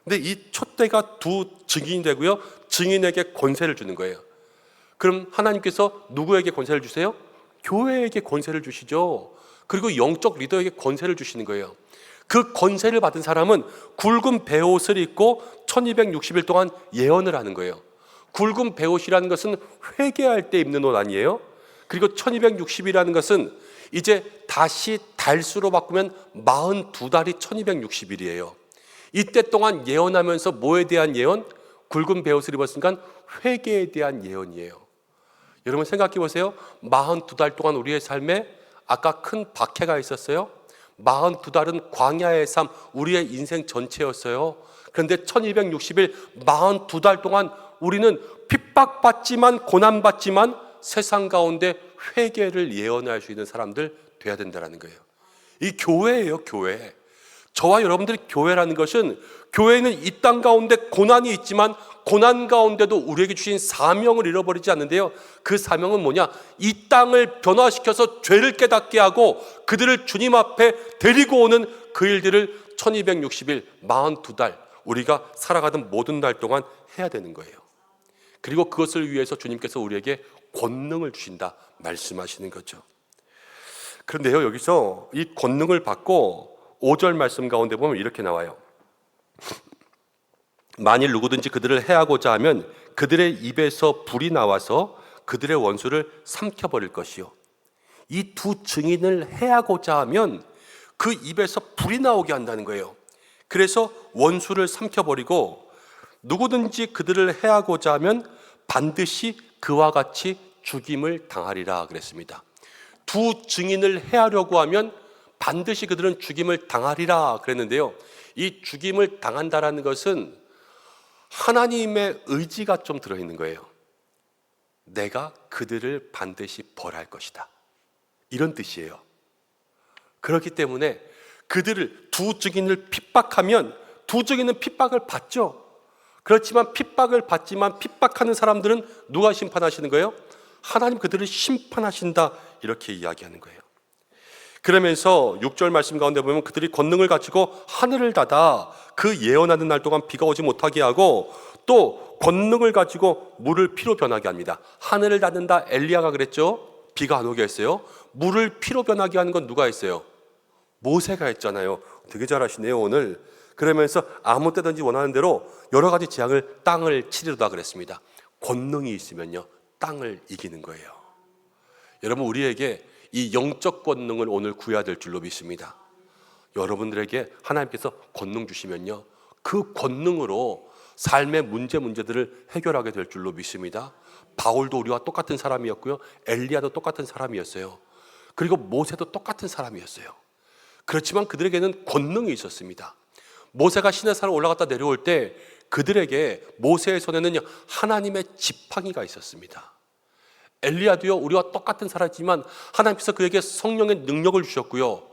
근데 이 촛대가 두 증인이 되고요, 증인에게 권세를 주는 거예요. 그럼 하나님께서 누구에게 권세를 주세요? 교회에게 권세를 주시죠. 그리고 영적 리더에게 권세를 주시는 거예요. 그 권세를 받은 사람은 굵은 베옷을 입고 1260일 동안 예언을 하는 거예요. 굵은 베옷이라는 것은 회개할 때 입는 옷 아니에요? 그리고 1260이라는 것은 이제 다시 달수로 바꾸면 42달이 1260일이에요. 이때 동안 예언하면서 뭐에 대한 예언? 굵은 베옷을 입었으니까 회개에 대한 예언이에요. 여러분 생각해 보세요. 42달 동안 우리의 삶에 아까 큰 박해가 있었어요. 42달은 광야의 삶, 우리의 인생 전체였어요. 그런데 1260일 42달 동안 우리는 핍박받지만 고난받지만 세상 가운데 회개를 예언할 수 있는 사람들 돼야 된다는 거예요. 이 교회예요, 교회. 저와 여러분들이 교회라는 것은 교회는 이 땅 가운데 고난이 있지만 고난 가운데도 우리에게 주신 사명을 잃어버리지 않는데요. 그 사명은 뭐냐? 이 땅을 변화시켜서 죄를 깨닫게 하고 그들을 주님 앞에 데리고 오는 그 일들을 1260일 42달 우리가 살아가던 모든 날 동안 해야 되는 거예요. 그리고 그것을 위해서 주님께서 우리에게 권능을 주신다 말씀하시는 거죠. 그런데요, 여기서 이 권능을 받고 5절 말씀 가운데 보면 이렇게 나와요. 만일 누구든지 그들을 해하고자 하면 그들의 입에서 불이 나와서 그들의 원수를 삼켜버릴 것이요. 이 두 증인을 해하고자 하면 그 입에서 불이 나오게 한다는 거예요. 그래서 원수를 삼켜버리고 누구든지 그들을 해하고자 하면 반드시 그와 같이 죽임을 당하리라 그랬습니다. 두 증인을 해하려고 하면 반드시 그들은 죽임을 당하리라 그랬는데요. 이 죽임을 당한다라는 것은 하나님의 의지가 좀 들어있는 거예요. 내가 그들을 반드시 벌할 것이다. 이런 뜻이에요. 그렇기 때문에 그들을 두 증인을 핍박하면 두 증인은 핍박을 받죠. 그렇지만 핍박을 받지만 핍박하는 사람들은 누가 심판하시는 거예요? 하나님 그들을 심판하신다 이렇게 이야기하는 거예요. 그러면서 6절 말씀 가운데 보면 그들이 권능을 가지고 하늘을 닫아 그 예언하는 날 동안 비가 오지 못하게 하고 또 권능을 가지고 물을 피로 변하게 합니다. 하늘을 닫는다 엘리야가 그랬죠. 비가 안 오게 했어요. 물을 피로 변하게 하는 건 누가 했어요? 모세가 했잖아요. 되게 잘하시네요 오늘. 그러면서 아무 때든지 원하는 대로 여러 가지 재앙을 땅을 치리로다 그랬습니다. 권능이 있으면요 땅을 이기는 거예요. 여러분 우리에게 이 영적 권능을 오늘 구해야 될 줄로 믿습니다. 여러분들에게 하나님께서 권능 주시면요 그 권능으로 삶의 문제들을 해결하게 될 줄로 믿습니다. 바울도 우리와 똑같은 사람이었고요, 엘리야도 똑같은 사람이었어요. 그리고 모세도 똑같은 사람이었어요. 그렇지만 그들에게는 권능이 있었습니다. 모세가 시내산을 올라갔다 내려올 때 그들에게 모세의 손에는 하나님의 지팡이가 있었습니다. 엘리야도요 우리와 똑같은 사람이지만 하나님께서 그에게 성령의 능력을 주셨고요,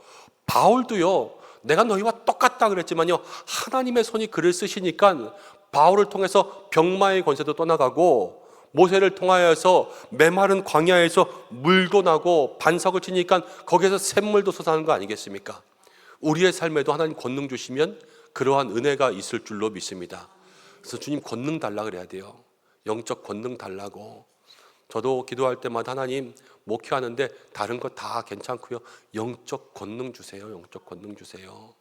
바울도요 내가 너희와 똑같다 그랬지만요, 하나님의 손이 글을 쓰시니까 바울을 통해서 병마의 권세도 떠나가고 모세를 통하여서 메마른 광야에서 물도 나고 반석을 치니까 거기에서 샘물도 솟아나는 거 아니겠습니까? 우리의 삶에도 하나님 권능 주시면 그러한 은혜가 있을 줄로 믿습니다. 그래서 주님 권능 달라 그래야 돼요. 영적 권능 달라고. 저도 기도할 때마다 하나님 목회하는데 다른 거 다 괜찮고요, 영적 권능 주세요. 영적 권능 주세요.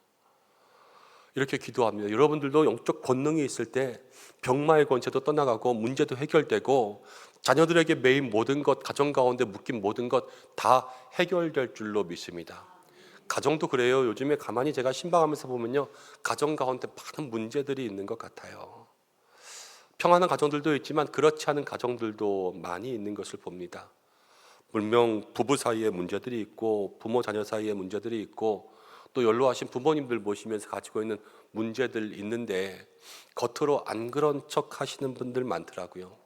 이렇게 기도합니다. 여러분들도 영적 권능이 있을 때 병마의 권세도 떠나가고 문제도 해결되고 자녀들에게 매인 모든 것, 가정 가운데 묶인 모든 것 다 해결될 줄로 믿습니다. 가정도 그래요. 요즘에 가만히 제가 신방하면서 보면요, 가정 가운데 많은 문제들이 있는 것 같아요. 평안한 가정들도 있지만 그렇지 않은 가정들도 많이 있는 것을 봅니다. 분명 부부 사이에 문제들이 있고 부모 자녀 사이에 문제들이 있고 또 연로하신 부모님들 모시면서 가지고 있는 문제들 있는데 겉으로 안 그런 척 하시는 분들 많더라고요.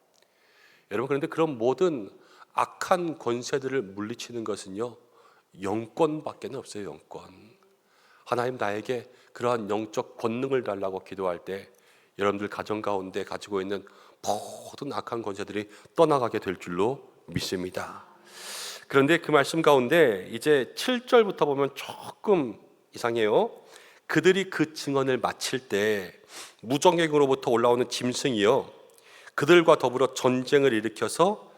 여러분, 그런데 그런 모든 악한 권세들을 물리치는 것은요, 영권밖에 없어요. 영권. 하나님 나에게 그러한 영적 권능을 달라고 기도할 때 여러분들 가정 가운데 가지고 있는 모든 악한 권세들이 떠나가게 될 줄로 믿습니다. 그런데 그 말씀 가운데 이제 7절부터 보면 조금 이상해요. 그들이 그 증언을 마칠 때 무정객으로부터 올라오는 짐승이요, 그들과 더불어 전쟁을 일으켜서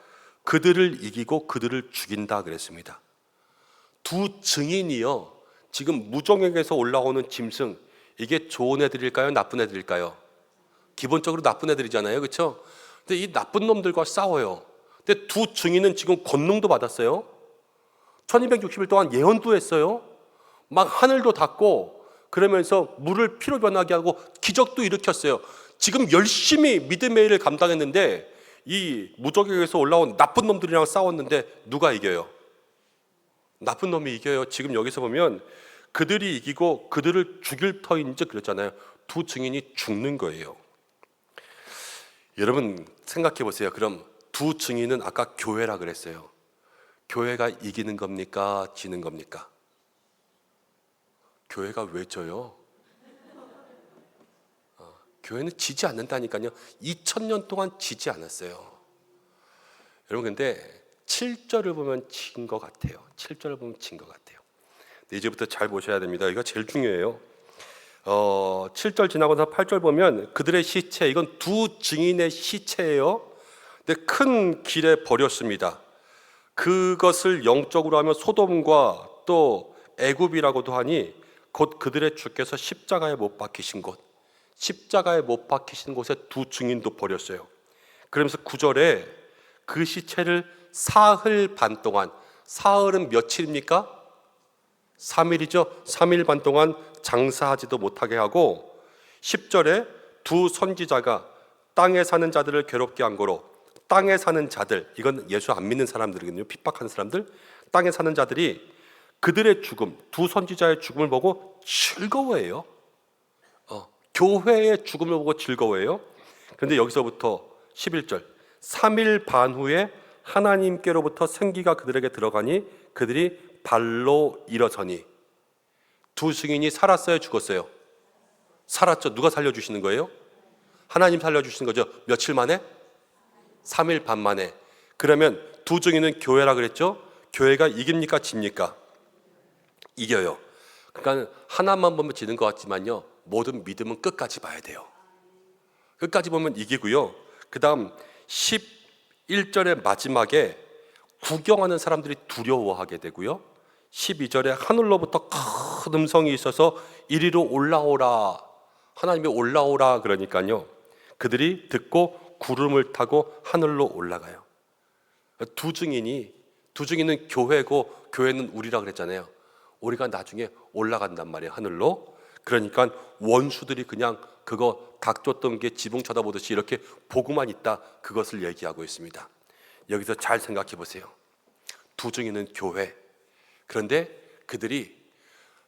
그들을 이기고 그들을 죽인다 그랬습니다. 두 증인이요, 지금 무정객에서 올라오는 짐승, 이게 좋은 애들일까요? 나쁜 애들일까요? 기본적으로 나쁜 애들이잖아요. 그렇죠? 근데 이 나쁜 놈들과 싸워요. 근데 두 증인은 지금 권능도 받았어요. 1260일 동안 예언도 했어요. 막 하늘도 닫고 그러면서 물을 피로 변하게 하고 기적도 일으켰어요. 지금 열심히 믿음의 일을 감당했는데 이 무적에서 올라온 나쁜 놈들이랑 싸웠는데 누가 이겨요? 나쁜 놈이 이겨요. 지금 여기서 보면 그들이 이기고 그들을 죽일 터인즉 그랬잖아요. 두 증인이 죽는 거예요. 여러분 생각해 보세요. 그럼 두 증인은 아까 교회라 그랬어요. 교회가 이기는 겁니까? 지는 겁니까? 교회가 왜 져요? 교회는 지지 않는다니까요. 2000년 동안 지지 않았어요. 여러분, 근데 7절을 보면 진 것 같아요. 7절을 보면 진 것 같아요. 근데 이제부터 잘 보셔야 됩니다. 이거 제일 중요해요. 7절 지나고서 8절 보면 그들의 시체, 이건 두 증인의 시체예요. 근데 큰 길에 버렸습니다. 그것을 영적으로 하면 소돔과 또 애굽이라고도 하니 곧 그들의 주께서 십자가에 못 박히신 곳, 십자가에 못 박히신 곳에 두 증인도 버렸어요. 그러면서 9절에 그 시체를 사흘 반 동안, 사흘은 며칠입니까? 3일이죠. 3일 반 동안 장사하지도 못하게 하고 10절에 두 선지자가 땅에 사는 자들을 괴롭게 한 거로, 땅에 사는 자들, 이건 예수 안 믿는 사람들이거든요. 핍박하는 사람들. 땅에 사는 자들이 그들의 죽음, 두 선지자의 죽음을 보고 즐거워해요. 교회의 죽음을 보고 즐거워해요. 그런데 여기서부터 11절 3일 반 후에 하나님께로부터 생기가 그들에게 들어가니 그들이 발로 일어서니. 두 증인이 살았어요? 죽었어요? 살았죠. 누가 살려주시는 거예요? 하나님 살려주시는 거죠. 며칠 만에? 3일 반 만에. 그러면 두 증인은 교회라 그랬죠. 교회가 이깁니까? 집니까? 이겨요. 그러니까 하나만 보면 지는 것 같지만요, 모든 믿음은 끝까지 봐야 돼요. 끝까지 보면 이기고요. 그 다음 11절의 마지막에 구경하는 사람들이 두려워하게 되고요. 12절에 하늘로부터 큰 음성이 있어서 이리로 올라오라, 하나님이 올라오라 그러니까요, 그들이 듣고 구름을 타고 하늘로 올라가요. 두 증인은 교회고 교회는 우리라 그랬잖아요. 우리가 나중에 올라간단 말이에요, 하늘로. 그러니까 원수들이 그냥 그거 닭 쫓던 게 지붕 쳐다보듯이 이렇게 보고만 있다, 그것을 얘기하고 있습니다. 여기서 잘 생각해 보세요. 두 증인은 교회. 그런데 그들이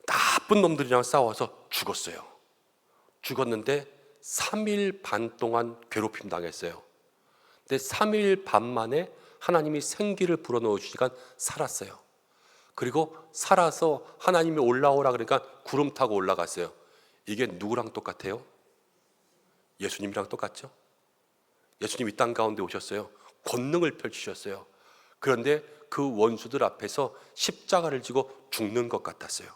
나쁜 놈들이랑 싸워서 죽었어요. 죽었는데 3일 반 동안 괴롭힘 당했어요. 근데 3일 반 만에 하나님이 생기를 불어넣어 주시니까 살았어요. 그리고 살아서 하나님이 올라오라 그러니까 구름 타고 올라갔어요. 이게 누구랑 똑같아요? 예수님이랑 똑같죠? 예수님 이 땅 가운데 오셨어요. 권능을 펼치셨어요. 그런데 그 원수들 앞에서 십자가를 지고 죽는 것 같았어요.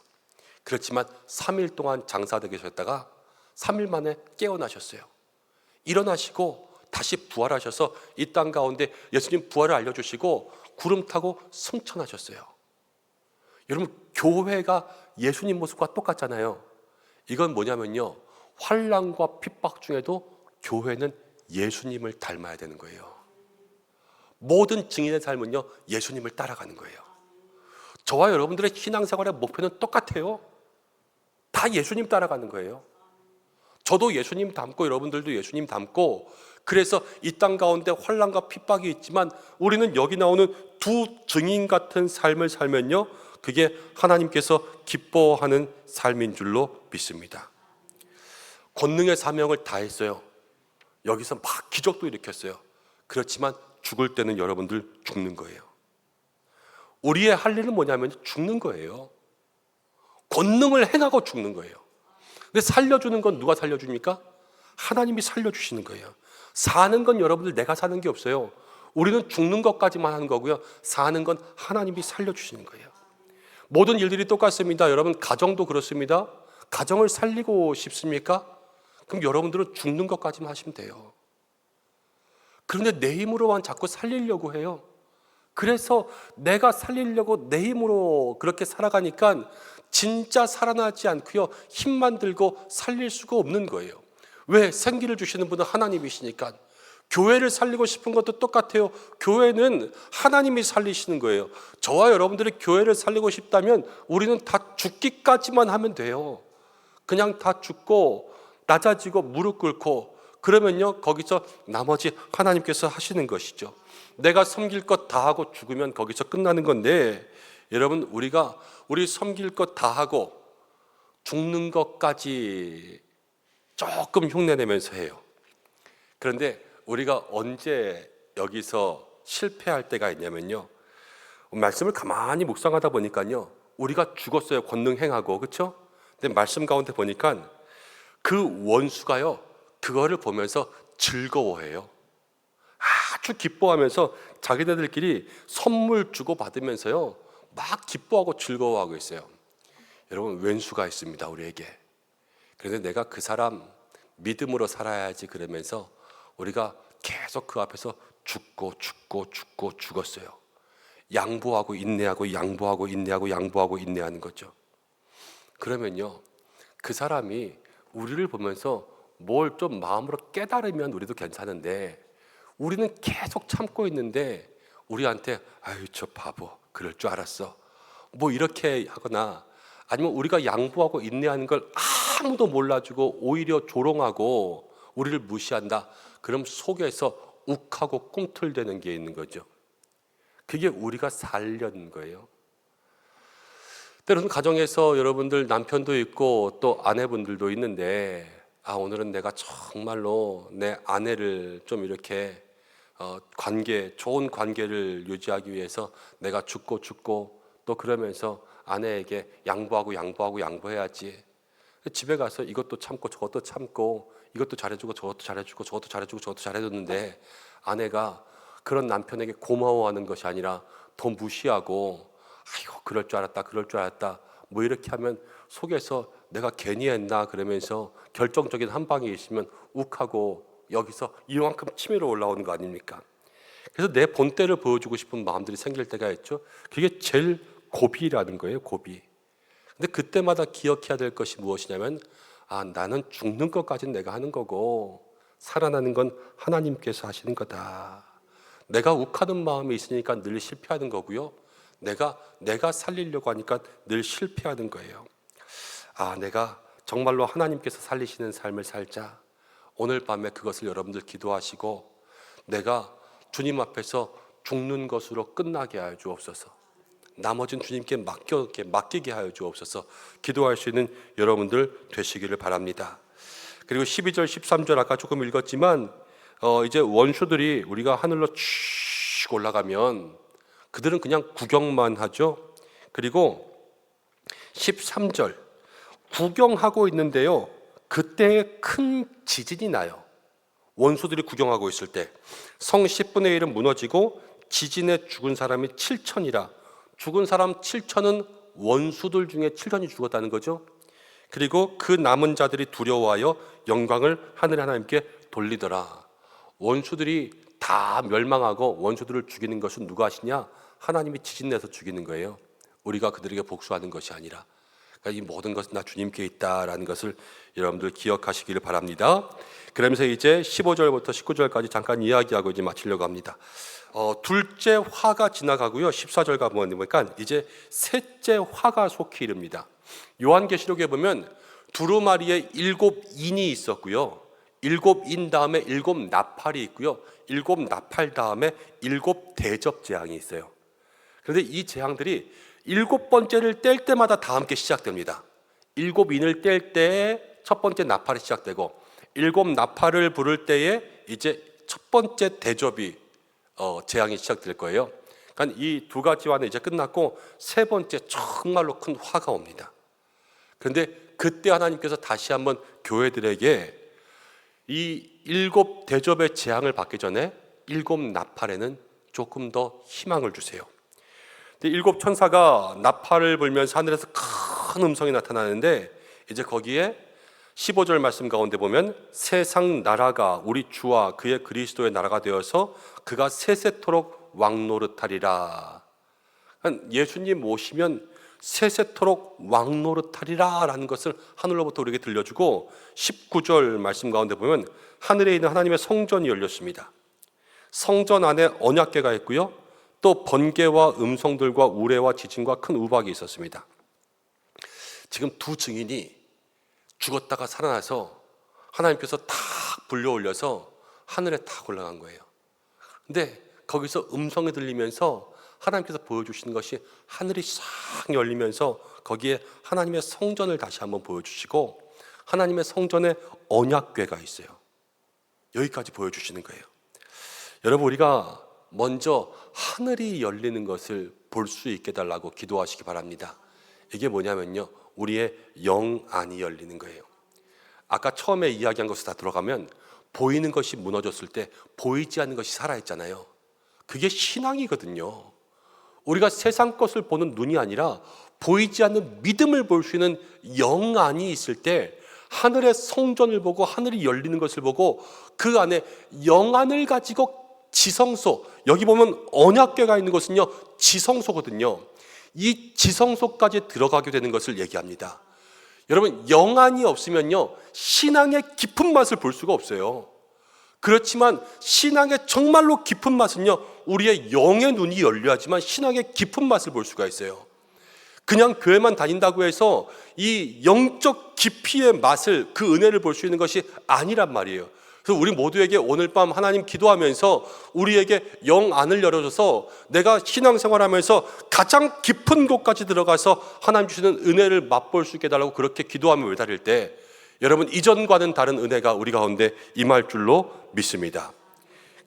그렇지만 3일 동안 장사되게 계셨다가 3일 만에 깨어나셨어요. 일어나시고 다시 부활하셔서 이 땅 가운데 예수님 부활을 알려주시고 구름 타고 승천하셨어요. 여러분, 교회가 예수님 모습과 똑같잖아요. 이건 뭐냐면요, 환난과 핍박 중에도 교회는 예수님을 닮아야 되는 거예요. 모든 증인의 삶은요, 예수님을 따라가는 거예요. 저와 여러분들의 신앙생활의 목표는 똑같아요. 다 예수님 따라가는 거예요. 저도 예수님 닮고 여러분들도 예수님 닮고, 그래서 이 땅 가운데 환난과 핍박이 있지만 우리는 여기 나오는 두 증인 같은 삶을 살면요, 그게 하나님께서 기뻐하는 삶인 줄로 믿습니다. 권능의 사명을 다했어요. 여기서 막 기적도 일으켰어요. 그렇지만 죽을 때는 여러분들 죽는 거예요. 우리의 할 일은 뭐냐면 죽는 거예요. 권능을 행하고 죽는 거예요. 근데 살려주는 건 누가 살려줍니까? 하나님이 살려주시는 거예요. 사는 건 여러분들 내가 사는 게 없어요. 우리는 죽는 것까지만 하는 거고요, 사는 건 하나님이 살려주시는 거예요. 모든 일들이 똑같습니다. 여러분, 가정도 그렇습니다. 가정을 살리고 싶습니까? 그럼 여러분들은 죽는 것까지만 하시면 돼요. 그런데 내 힘으로만 자꾸 살리려고 해요. 그래서 내가 살리려고 내 힘으로 그렇게 살아가니까 진짜 살아나지 않고요, 힘만 들고 살릴 수가 없는 거예요. 왜? 생기를 주시는 분은 하나님이시니까. 교회를 살리고 싶은 것도 똑같아요. 교회는 하나님이 살리시는 거예요. 저와 여러분들이 교회를 살리고 싶다면 우리는 다 죽기까지만 하면 돼요. 그냥 다 죽고 낮아지고 무릎 꿇고, 그러면요, 거기서 나머지 하나님께서 하시는 것이죠. 내가 섬길 것 다 하고 죽으면 거기서 끝나는 건데, 여러분, 우리 섬길 것 다 하고 죽는 것까지 조금 흉내내면서 해요. 그런데 우리가 언제 여기서 실패할 때가 있냐면요, 말씀을 가만히 묵상하다 보니까요, 우리가 죽었어요. 권능 행하고, 그렇죠? 근데 말씀 가운데 보니까 그 원수가요, 그거를 보면서 즐거워해요. 아주 기뻐하면서 자기네들끼리 선물 주고 받으면서요, 막 기뻐하고 즐거워하고 있어요. 여러분, 왼수가 있습니다, 우리에게. 그런데 내가 그 사람 믿음으로 살아야지 그러면서 우리가 계속 그 앞에서 죽었어요. 양보하고 인내하고 양보하고 인내하고 양보하고 인내하는 거죠. 그러면요, 그 사람이 우리를 보면서 뭘 좀 마음으로 깨달으면 우리도 괜찮은데, 우리는 계속 참고 있는데 우리한테 아유 저 바보 그럴 줄 알았어 뭐 이렇게 하거나, 아니면 우리가 양보하고 인내하는 걸 아무도 몰라주고 오히려 조롱하고 우리를 무시한다. 그럼 속에서 욱하고 꿈틀대는 게 있는 거죠. 그게 우리가 살려는 거예요. 때로는 가정에서 여러분들 남편도 있고 또 아내분들도 있는데, 오늘은 내가 정말로 내 아내를 좀 이렇게 좋은 관계를 유지하기 위해서 내가 죽고 또 그러면서 아내에게 양보해야지. 집에 가서 이것도 참고 저것도 참고, 이것도 잘해주고 저것도 잘해주고 저것도 잘해주고 저것도 잘해줬는데, 아내가 그런 남편에게 고마워하는 것이 아니라 더 무시하고 아이고 그럴 줄 알았다 뭐 이렇게 하면 속에서 내가 괜히 했나 그러면서 결정적인 한 방이 있으면 욱하고 여기서 이만큼 치밀어 올라오는 거 아닙니까? 그래서 내 본때를 보여주고 싶은 마음들이 생길 때가 있죠. 그게 제일 고비라는 거예요, 고비. 근데 그때마다 기억해야 될 것이 무엇이냐면, 나는 죽는 것까지는 내가 하는 거고 살아나는 건 하나님께서 하시는 거다. 내가 욱하는 마음이 있으니까 늘 실패하는 거고요, 내가 살리려고 하니까 늘 실패하는 거예요. 내가 정말로 하나님께서 살리시는 삶을 살자. 오늘 밤에 그것을 여러분들 기도하시고, 내가 주님 앞에서 죽는 것으로 끝나게 하여 주옵소서. 나머지는 주님께 맡기게 하여 주옵소서. 기도할 수 있는 여러분들 되시기를 바랍니다. 그리고 12절 13절 아까 조금 읽었지만, 이제 원수들이 우리가 하늘로 쭉 올라가면 그들은 그냥 구경만 하죠. 그리고 13절 구경하고 있는데요, 그때 큰 지진이 나요. 원수들이 구경하고 있을 때 성 10분의 1은 무너지고 지진에 죽은 사람이 7천이라. 죽은 사람 7천은 원수들 중에 7천이 죽었다는 거죠. 그리고 그 남은 자들이 두려워하여 영광을 하늘의 하나님께 돌리더라. 원수들이 다 멸망하고 원수들을 죽이는 것은 누가 하시냐? 하나님이 지진 내서 죽이는 거예요. 우리가 그들에게 복수하는 것이 아니라. 그러니까 이 모든 것은 다 주님께 있다라는 것을 여러분들 기억하시기를 바랍니다. 그러면서 이제 15절부터 19절까지 잠깐 이야기하고 이제 마치려고 합니다. 둘째 화가 지나가고요, 14절 가보니까 이제 셋째 화가 속히 이릅니다. 요한계시록에 보면 두루마리에 7인이 있었고요, 7인 다음에 7 나팔이 있고요, 7 나팔 다음에 7 대접 재앙이 있어요. 그런데 이 재앙들이 7번째를 뗄 때마다 다 함께 시작됩니다. 7인을 뗄 때에 첫 번째 나팔이 시작되고 7 나팔을 부를 때에 이제 첫 번째 대접이 재앙이 시작될 거예요. 그러니까 이 두 가지와는 이제 끝났고 세 번째 정말로 큰 화가 옵니다. 그런데 그때 하나님께서 다시 한번 교회들에게 이 7 대접의 재앙을 받기 전에 7 나팔에는 조금 더 희망을 주세요. 7 천사가 나팔을 불면서 하늘에서 큰 음성이 나타나는데 이제 거기에 15절 말씀 가운데 보면 세상 나라가 우리 주와 그의 그리스도의 나라가 되어서 그가 세세토록 왕노릇하리라. 예수님 오시면 세세토록 왕노릇하리라 라는 것을 하늘로부터 우리에게 들려주고 19절 말씀 가운데 보면 하늘에 있는 하나님의 성전이 열렸습니다. 성전 안에 언약궤가 있고요, 또 번개와 음성들과 우레와 지진과 큰 우박이 있었습니다. 지금 두 증인이 죽었다가 살아나서 하나님께서 탁 불려 올려서 하늘에 탁 올라간 거예요. 근데 거기서 음성이 들리면서 하나님께서 보여주시는 것이 하늘이 싹 열리면서 거기에 하나님의 성전을 다시 한번 보여주시고 하나님의 성전에 언약궤가 있어요. 여기까지 보여주시는 거예요. 여러분, 우리가 먼저 하늘이 열리는 것을 볼 수 있게 달라고 기도하시기 바랍니다. 이게 뭐냐면요, 우리의 영안이 열리는 거예요. 아까 처음에 이야기한 것을 다 들어가면 보이는 것이 무너졌을 때 보이지 않는 것이 살아있잖아요. 그게 신앙이거든요. 우리가 세상 것을 보는 눈이 아니라 보이지 않는 믿음을 볼 수 있는 영안이 있을 때 하늘의 성전을 보고 하늘이 열리는 것을 보고 그 안에 영안을 가지고 지성소, 여기 보면 언약궤가 있는 것은요 지성소거든요. 이 지성소까지 들어가게 되는 것을 얘기합니다. 여러분, 영안이 없으면요 신앙의 깊은 맛을 볼 수가 없어요. 그렇지만 신앙의 정말로 깊은 맛은요 우리의 영의 눈이 열려야지만 신앙의 깊은 맛을 볼 수가 있어요. 그냥 교회만 다닌다고 해서 이 영적 깊이의 맛을, 그 은혜를 볼 수 있는 것이 아니란 말이에요. 그래서 우리 모두에게 오늘 밤 하나님 기도하면서 우리에게 영안을 열어줘서 내가 신앙생활하면서 가장 깊은 곳까지 들어가서 하나님 주시는 은혜를 맛볼 수 있게 해달라고 그렇게 기도하며 매달릴 때 여러분, 이전과는 다른 은혜가 우리 가운데 임할 줄로 믿습니다.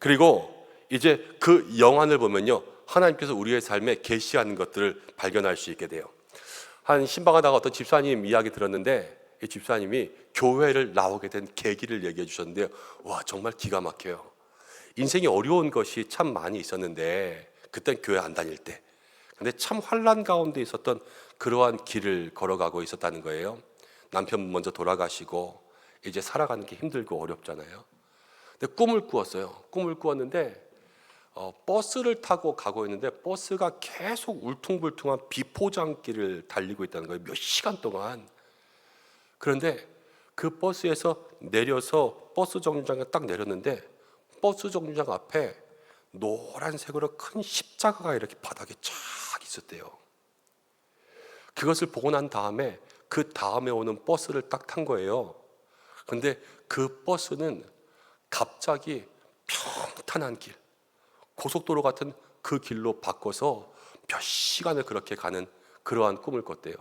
그리고 이제 그 영안을 보면요 하나님께서 우리의 삶에 계시하는 것들을 발견할 수 있게 돼요. 한 신방하다가 어떤 집사님 이야기 들었는데 이 집사님이 교회를 나오게 된 계기를 얘기해 주셨는데요, 와 정말 기가 막혀요. 인생이 어려운 것이 참 많이 있었는데 그땐 교회 안 다닐 때, 근데 참 환난 가운데 있었던 그러한 길을 걸어가고 있었다는 거예요. 남편 먼저 돌아가시고 이제 살아가는 게 힘들고 어렵잖아요. 근데 꿈을 꾸었어요. 꿈을 꾸었는데 버스를 타고 가고 있는데 버스가 계속 울퉁불퉁한 비포장길을 달리고 있다는 거예요. 몇 시간 동안. 그런데 그 버스에서 내려서 버스 정류장에 딱 내렸는데 버스 정류장 앞에 노란색으로 큰 십자가가 이렇게 바닥에 쫙 있었대요. 그것을 보고 난 다음에 그 다음에 오는 버스를 딱 탄 거예요. 그런데 그 버스는 갑자기 평탄한 길, 고속도로 같은 그 길로 바꿔서 몇 시간을 그렇게 가는 그러한 꿈을 꿨대요.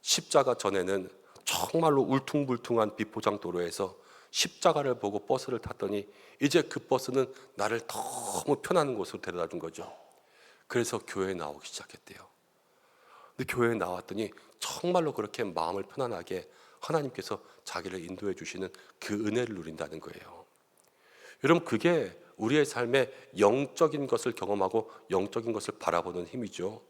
십자가 전에는 정말로 울퉁불퉁한 비포장 도로에서 십자가를 보고 버스를 탔더니 이제 그 버스는 나를 너무 편한 곳으로 데려다 준 거죠. 그래서 교회에 나오기 시작했대요. 근데 교회에 나왔더니 정말로 그렇게 마음을 편안하게 하나님께서 자기를 인도해 주시는 그 은혜를 누린다는 거예요. 여러분, 그게 우리의 삶에 영적인 것을 경험하고 영적인 것을 바라보는 힘이죠.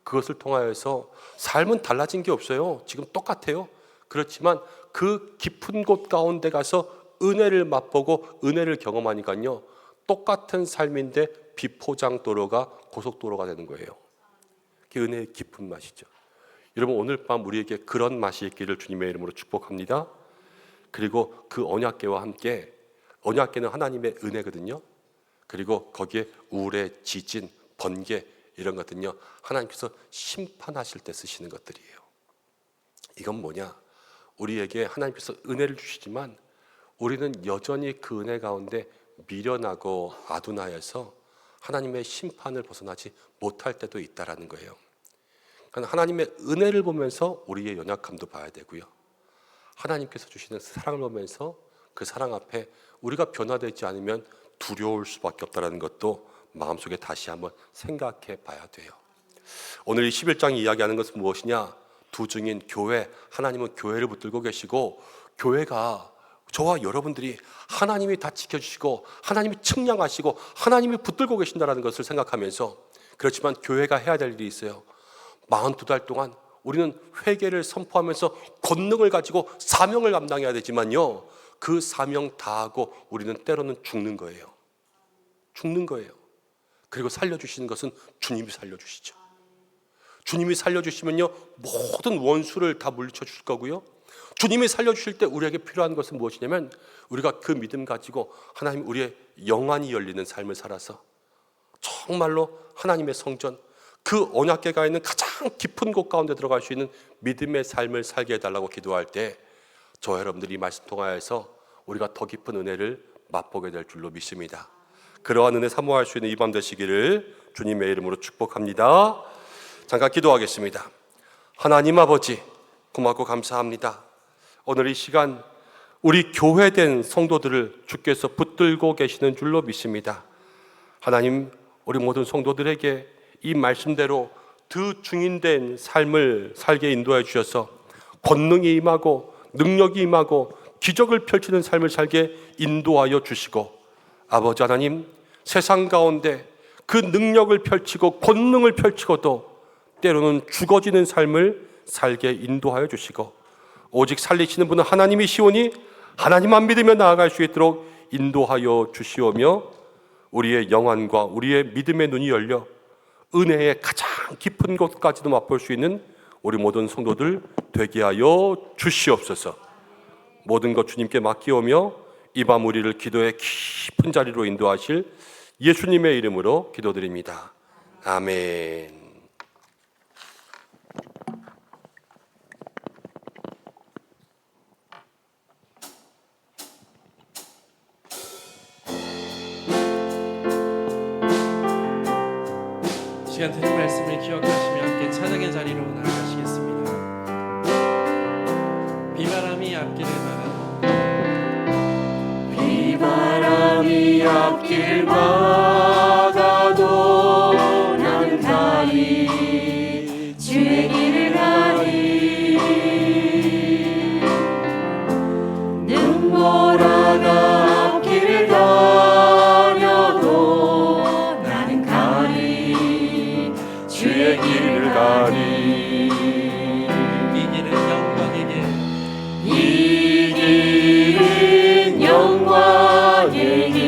그것을 통하여서 삶은 달라진 게 없어요. 지금 똑같아요. 그렇지만 그 깊은 곳 가운데 가서 은혜를 맛보고 은혜를 경험하니까요, 똑같은 삶인데 비포장 도로가 고속도로가 되는 거예요. 그게 은혜의 깊은 맛이죠. 여러분, 오늘 밤 우리에게 그런 맛이 있기를 주님의 이름으로 축복합니다. 그리고 그 언약궤와 함께, 언약궤는 하나님의 은혜거든요. 그리고 거기에 우레, 지진, 번개 이런 것들은요, 하나님께서 심판하실 때 쓰시는 것들이에요. 이건 뭐냐? 우리에게 하나님께서 은혜를 주시지만 우리는 여전히 그 은혜 가운데 미련하고 아둔하여서 하나님의 심판을 벗어나지 못할 때도 있다라는 거예요. 그러니까 하나님의 은혜를 보면서 우리의 연약함도 봐야 되고요, 하나님께서 주시는 사랑을 보면서 그 사랑 앞에 우리가 변화되지 않으면 두려울 수밖에 없다는 것도 마음속에 다시 한번 생각해 봐야 돼요. 오늘 이 11장이 이야기하는 것은 무엇이냐? 두 증인 교회, 하나님은 교회를 붙들고 계시고, 교회가 저와 여러분들이 하나님이 다 지켜주시고 하나님이 측량하시고 하나님이 붙들고 계신다는 것을 생각하면서, 그렇지만 교회가 해야 될 일이 있어요. 42달 동안 우리는 회개를 선포하면서 권능을 가지고 사명을 감당해야 되지만요, 그 사명 다하고 우리는 때로는 죽는 거예요. 죽는 거예요. 그리고 살려주시는 것은 주님이 살려주시죠. 주님이 살려주시면요, 모든 원수를 다 물리쳐 주실 거고요, 주님이 살려주실 때 우리에게 필요한 것은 무엇이냐면, 우리가 그 믿음 가지고 하나님, 우리의 영안이 열리는 삶을 살아서 정말로 하나님의 성전, 그 언약궤가 있는 가장 깊은 곳 가운데 들어갈 수 있는 믿음의 삶을 살게 해달라고 기도할 때, 저 여러분들이 이 말씀 통하여서 우리가 더 깊은 은혜를 맛보게 될 줄로 믿습니다. 그러한 은혜 사모할 수 있는 이 밤 되시기를 주님의 이름으로 축복합니다. 잠깐 기도하겠습니다. 하나님 아버지, 고맙고 감사합니다. 오늘 이 시간 우리 교회된 성도들을 주께서 붙들고 계시는 줄로 믿습니다. 하나님, 우리 모든 성도들에게 이 말씀대로 두 증인된 삶을 살게 인도해 주셔서 권능이 임하고 능력이 임하고 기적을 펼치는 삶을 살게 인도하여 주시고, 아버지 하나님, 세상 가운데 그 능력을 펼치고 권능을 펼치고도 때로는 죽어지는 삶을 살게 인도하여 주시고, 오직 살리시는 분은 하나님이시오니 하나님만 믿으며 나아갈 수 있도록 인도하여 주시오며, 우리의 영안과 우리의 믿음의 눈이 열려 은혜의 가장 깊은 곳까지도 맛볼 수 있는 우리 모든 성도들 되게 하여 주시옵소서. 모든 것 주님께 맡기오며 이 밤 우리를 기도의 깊은 자리로 인도하실 예수님의 이름으로 기도드립니다. 아멘. 시간 드린 말씀을 기억하시며 함께 찬양의 자리로 나아가시겠습니다. 비바람이 앞길을 막아도, 비바람이 앞길 막아도 나는 가리, 주의 길을 가리. 눈보라가 앞길을 가려도 나는 가리, 주의 길을 가리. 이 길은 영광의 길, 이 길은 영광의 길,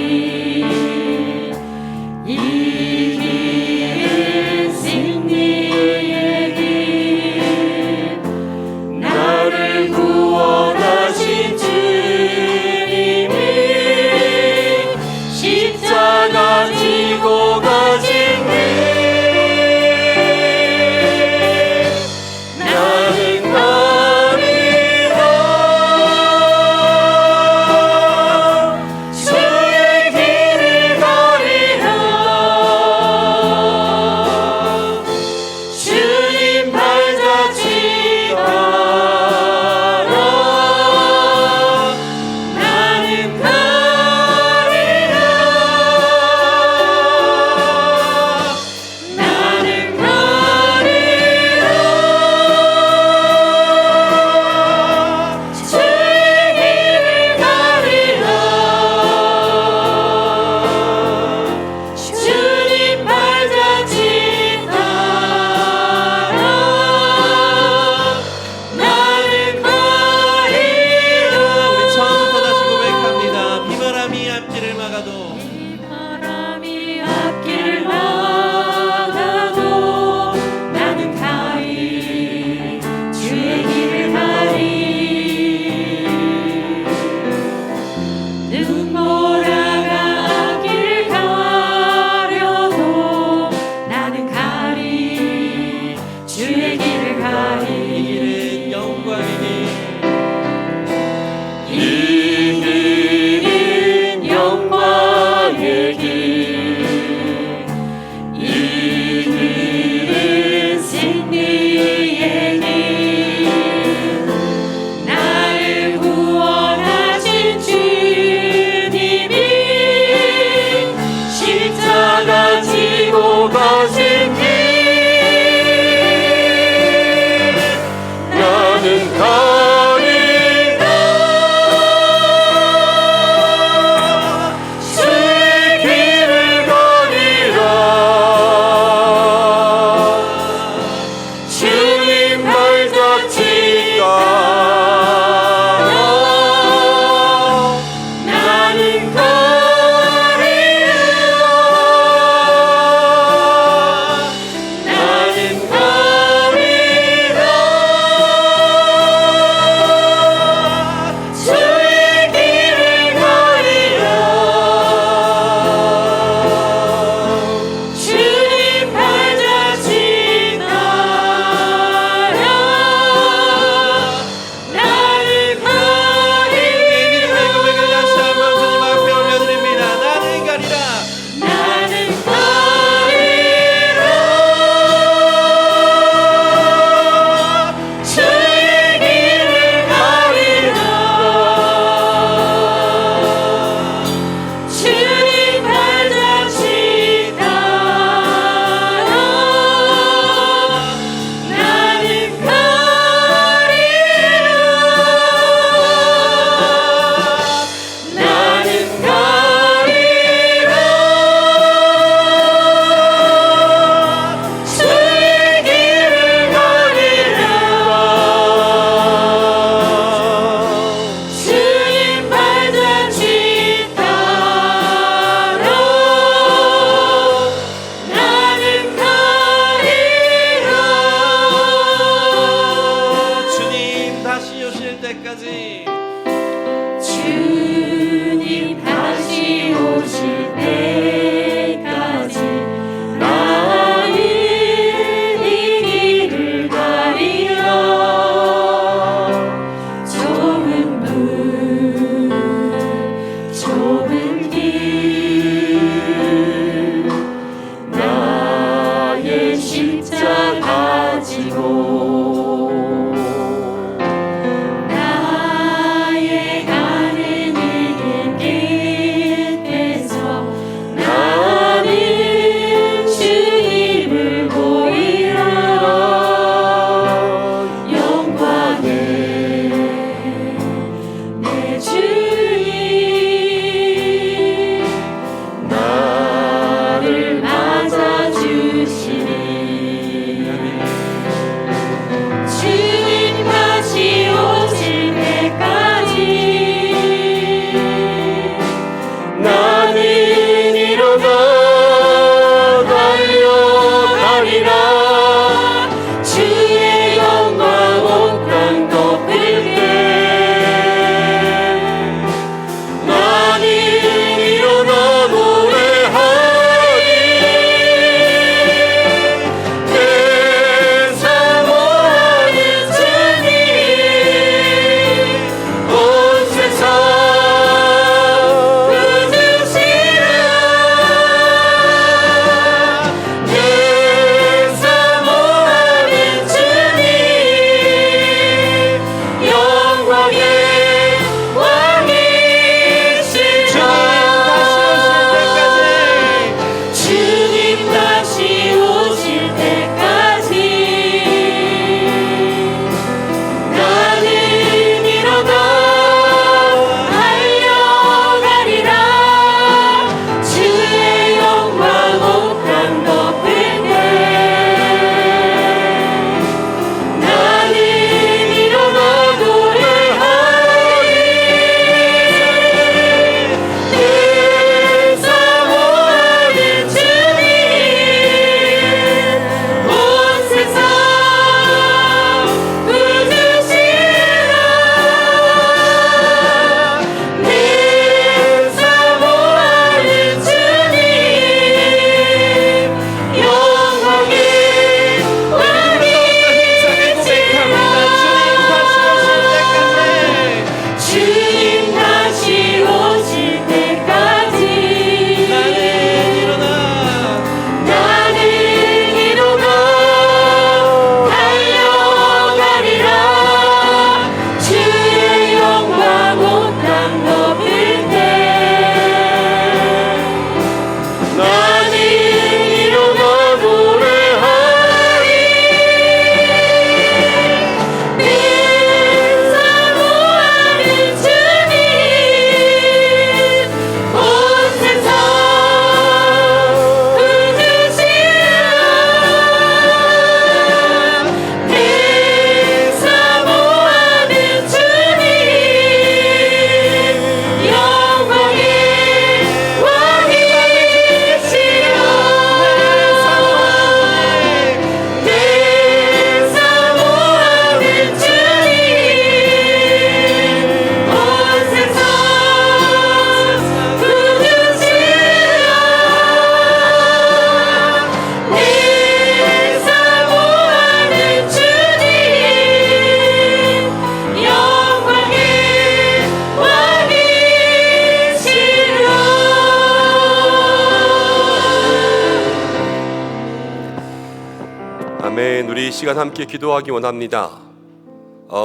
아멘. 우리 이 시간 함께 기도하기 원합니다.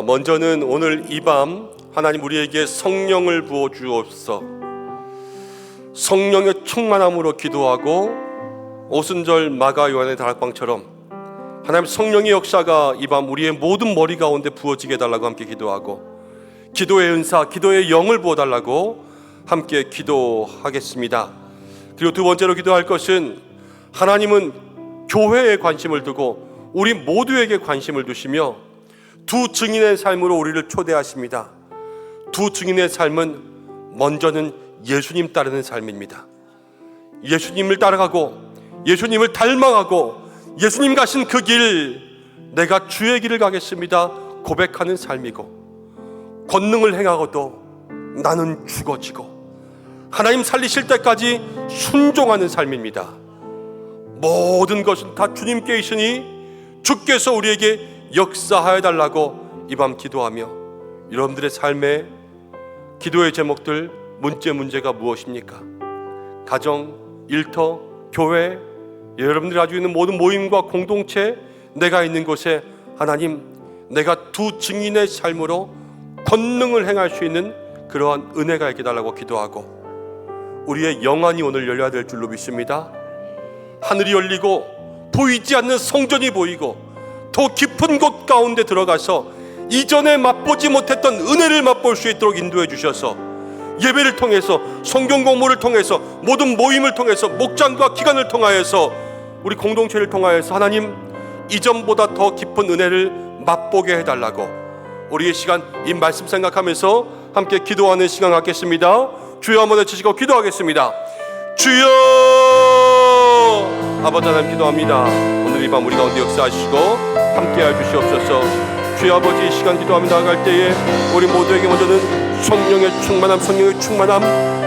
먼저는 오늘 이 밤 하나님 우리에게 성령을 부어 주옵소서. 성령의 충만함으로 기도하고 오순절 마가 요한의 다락방처럼 하나님 성령의 역사가 이 밤 우리의 모든 머리 가운데 부어지게 해달라고 함께 기도하고, 기도의 은사, 기도의 영을 부어달라고 함께 기도하겠습니다. 그리고 두 번째로 기도할 것은, 하나님은 교회에 관심을 두고 우리 모두에게 관심을 두시며 두 증인의 삶으로 우리를 초대하십니다. 두 증인의 삶은 먼저는 예수님 따르는 삶입니다. 예수님을 따라가고 예수님을 닮아가고 예수님 가신 그 길, 내가 주의 길을 가겠습니다 고백하는 삶이고, 권능을 행하고도 나는 죽어지고 하나님 살리실 때까지 순종하는 삶입니다. 모든 것은 다 주님께 있으니 주께서 우리에게 역사하여 달라고 이 밤 기도하며, 여러분들의 삶에 기도의 제목들, 문제가 무엇입니까? 가정, 일터, 교회, 여러분들이 가지고 있는 모든 모임과 공동체, 내가 있는 곳에 하나님, 내가 두 증인의 삶으로 권능을 행할 수 있는 그러한 은혜가 있게 달라고 기도하고, 우리의 영안이 오늘 열려야 될 줄로 믿습니다. 하늘이 열리고 보이지 않는 성전이 보이고 더 깊은 곳 가운데 들어가서 이전에 맛보지 못했던 은혜를 맛볼 수 있도록 인도해 주셔서, 예배를 통해서, 성경 공부를 통해서, 모든 모임을 통해서, 목장과 기간을 통하여서, 우리 공동체를 통하여서 하나님 이전보다 더 깊은 은혜를 맛보게 해달라고, 우리의 시간 이 말씀 생각하면서 함께 기도하는 시간 갖겠습니다. 주여 한번 외치시고 기도하겠습니다. 주여! 아버지 하나님 기도합니다. 오늘 이 밤 우리 가운데 역사하시고 함께해 주시옵소서. 주여 아버지, 이 시간 기도하며 나아갈 때에 우리 모두에게 먼저는 성령의 충만함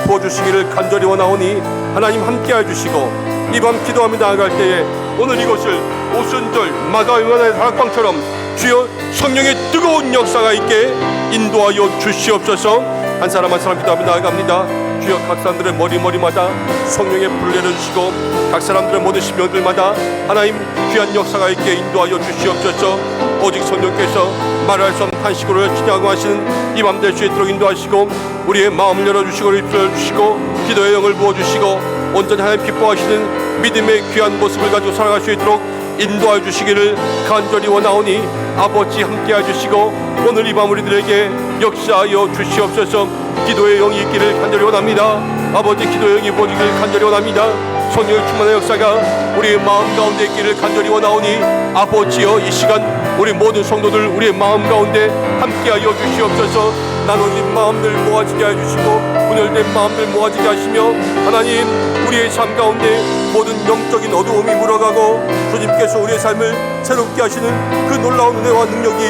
부어주시기를 간절히 원하오니 하나님 함께해 주시고, 이 밤 기도하며 나아갈 때에 오늘 이것을 오순절 마가 요한의 다락방처럼 주여 성령의 뜨거운 역사가 있게 인도하여 주시옵소서. 한 사람 한 사람 기도하며 나아갑니다. 주여 각 사람들의 머리마다 성령의 불을 내려주시고 각 사람들의 모든 심령들마다 하나님 귀한 역사가 있게 인도하여 주시옵소서. 오직 성령께서 말할 수 없는 탄식으로 지나고 하시는 이 밤 될 수 있도록 인도하시고, 우리의 마음을 열어주시고 입술을 주시고 기도의 영을 부어주시고 온전히 하나님 기뻐하시는 믿음의 귀한 모습을 가지고 살아갈 수 있도록 인도하여 주시기를 간절히 원하오니 아버지 함께해 주시고 오늘 이 밤 우리들에게 역사하여 주시옵소서. 기도의 영이 있기를 간절히 원합니다. 아버지 기도의 영이 부어지기를 간절히 원합니다. 성령의 충만한 역사가 우리의 마음 가운데 있기를 간절히 원하오니 아버지여, 이 시간 우리 모든 성도들 우리의 마음 가운데 함께하여 주시옵소서. 나눠진 마음들 모아지게 해주시고 분열된 마음들 모아지게 하시며 하나님, 우리의 삶 가운데 모든 영적인 어두움이 물어가고 주님께서 우리의 삶을 새롭게 하시는 그 놀라운 은혜와 능력이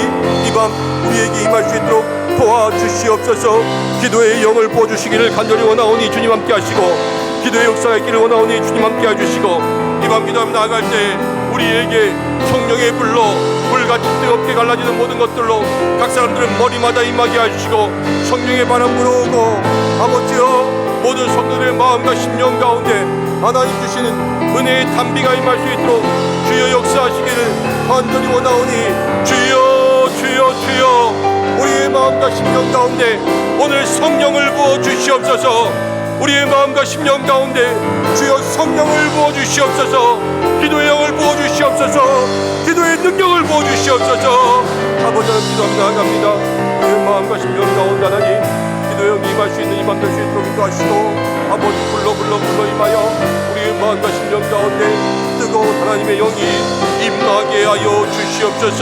이 밤 우리에게 임할 수 있도록 도와주시옵소서. 기도의 영을 부어주시기를 간절히 원하오니 주님 함께 하시고, 기도의 역사가 있기를 원하오니 주님 함께 해주시고, 이 밤 기도하며 나아갈 때 우리에게 성령의 불로 불같이 뜨겁게 갈라지는 모든 것들로 각 사람들은 머리마다 임하게 해주시고 성령의 바람 불어오고 아버지여, 모든 성도들의 마음과 심령 가운데 하나님 주시는 은혜의 단비가 임할 수 있도록 주여 역사하시기를 간절히 원하오니 주여 주여 주여, 우리의 마음과 심령 가운데 오늘 성령을 부어 주시옵소서. 우리의 마음과 심령 가운데 주여 성령을 부어주시옵소서. 기도의 영을 부어주시옵소서. 기도의 능력을 부어주시옵소서. 아버지 하나님 기도하며 나아갑니다. 우리의 마음과 심령 가운데 하나님 기도의 영이 임할 수 있는 이 밤 될 수 있도록 인도하시고 아버지 불러 임하여 우리의 마음과 심령 가운데 뜨거운 하나님의 영이 임하게 하여 주시옵소서.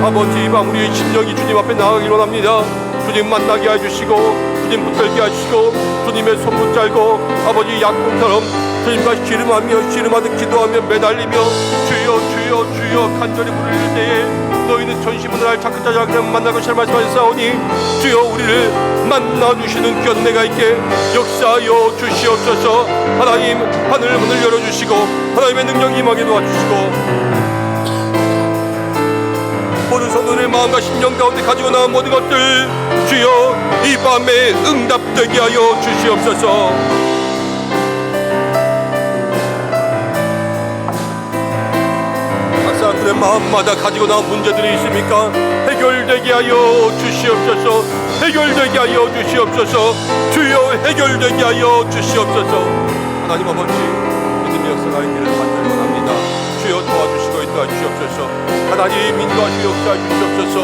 아버지, 이 밤 우리의 심령이 주님 앞에 나아가길 원합니다. 주님 만나게 해주시고 주님 붙들게 하시고 주님의 손 붙잡고 아버지 약품처럼 주님과 씨름하듯 기도하며 매달리며 주여 주여 주여 간절히 부르는 때에 너희는 전시문을 할 착한 자를 만나고 잘 말씀하셨사오니 주여 우리를 만나주시는 귀한 은혜가 있게 역사하여 주시옵소서. 하나님, 하늘 문을 열어주시고 하나님의 능력이 임하게 도와주시고 모든 성도들의 마음과 심령 가운데 가지고 나온 모든 것들 주여 이 밤에 응답되게 하여 주시옵소서. 각 사람들의 마음마다 가지고 나온 문제들이 있습니까? 해결되게 하여 주시옵소서. 해결되게 하여 주시옵소서. 주여 해결되게 하여 주시옵소서. 하나님 아버지 믿음의 역사가 있기를 간절히 원합니다. 주여 도와주시고 인도해 주시옵소서. 하나님 인도하시고 역사해 주시옵소서.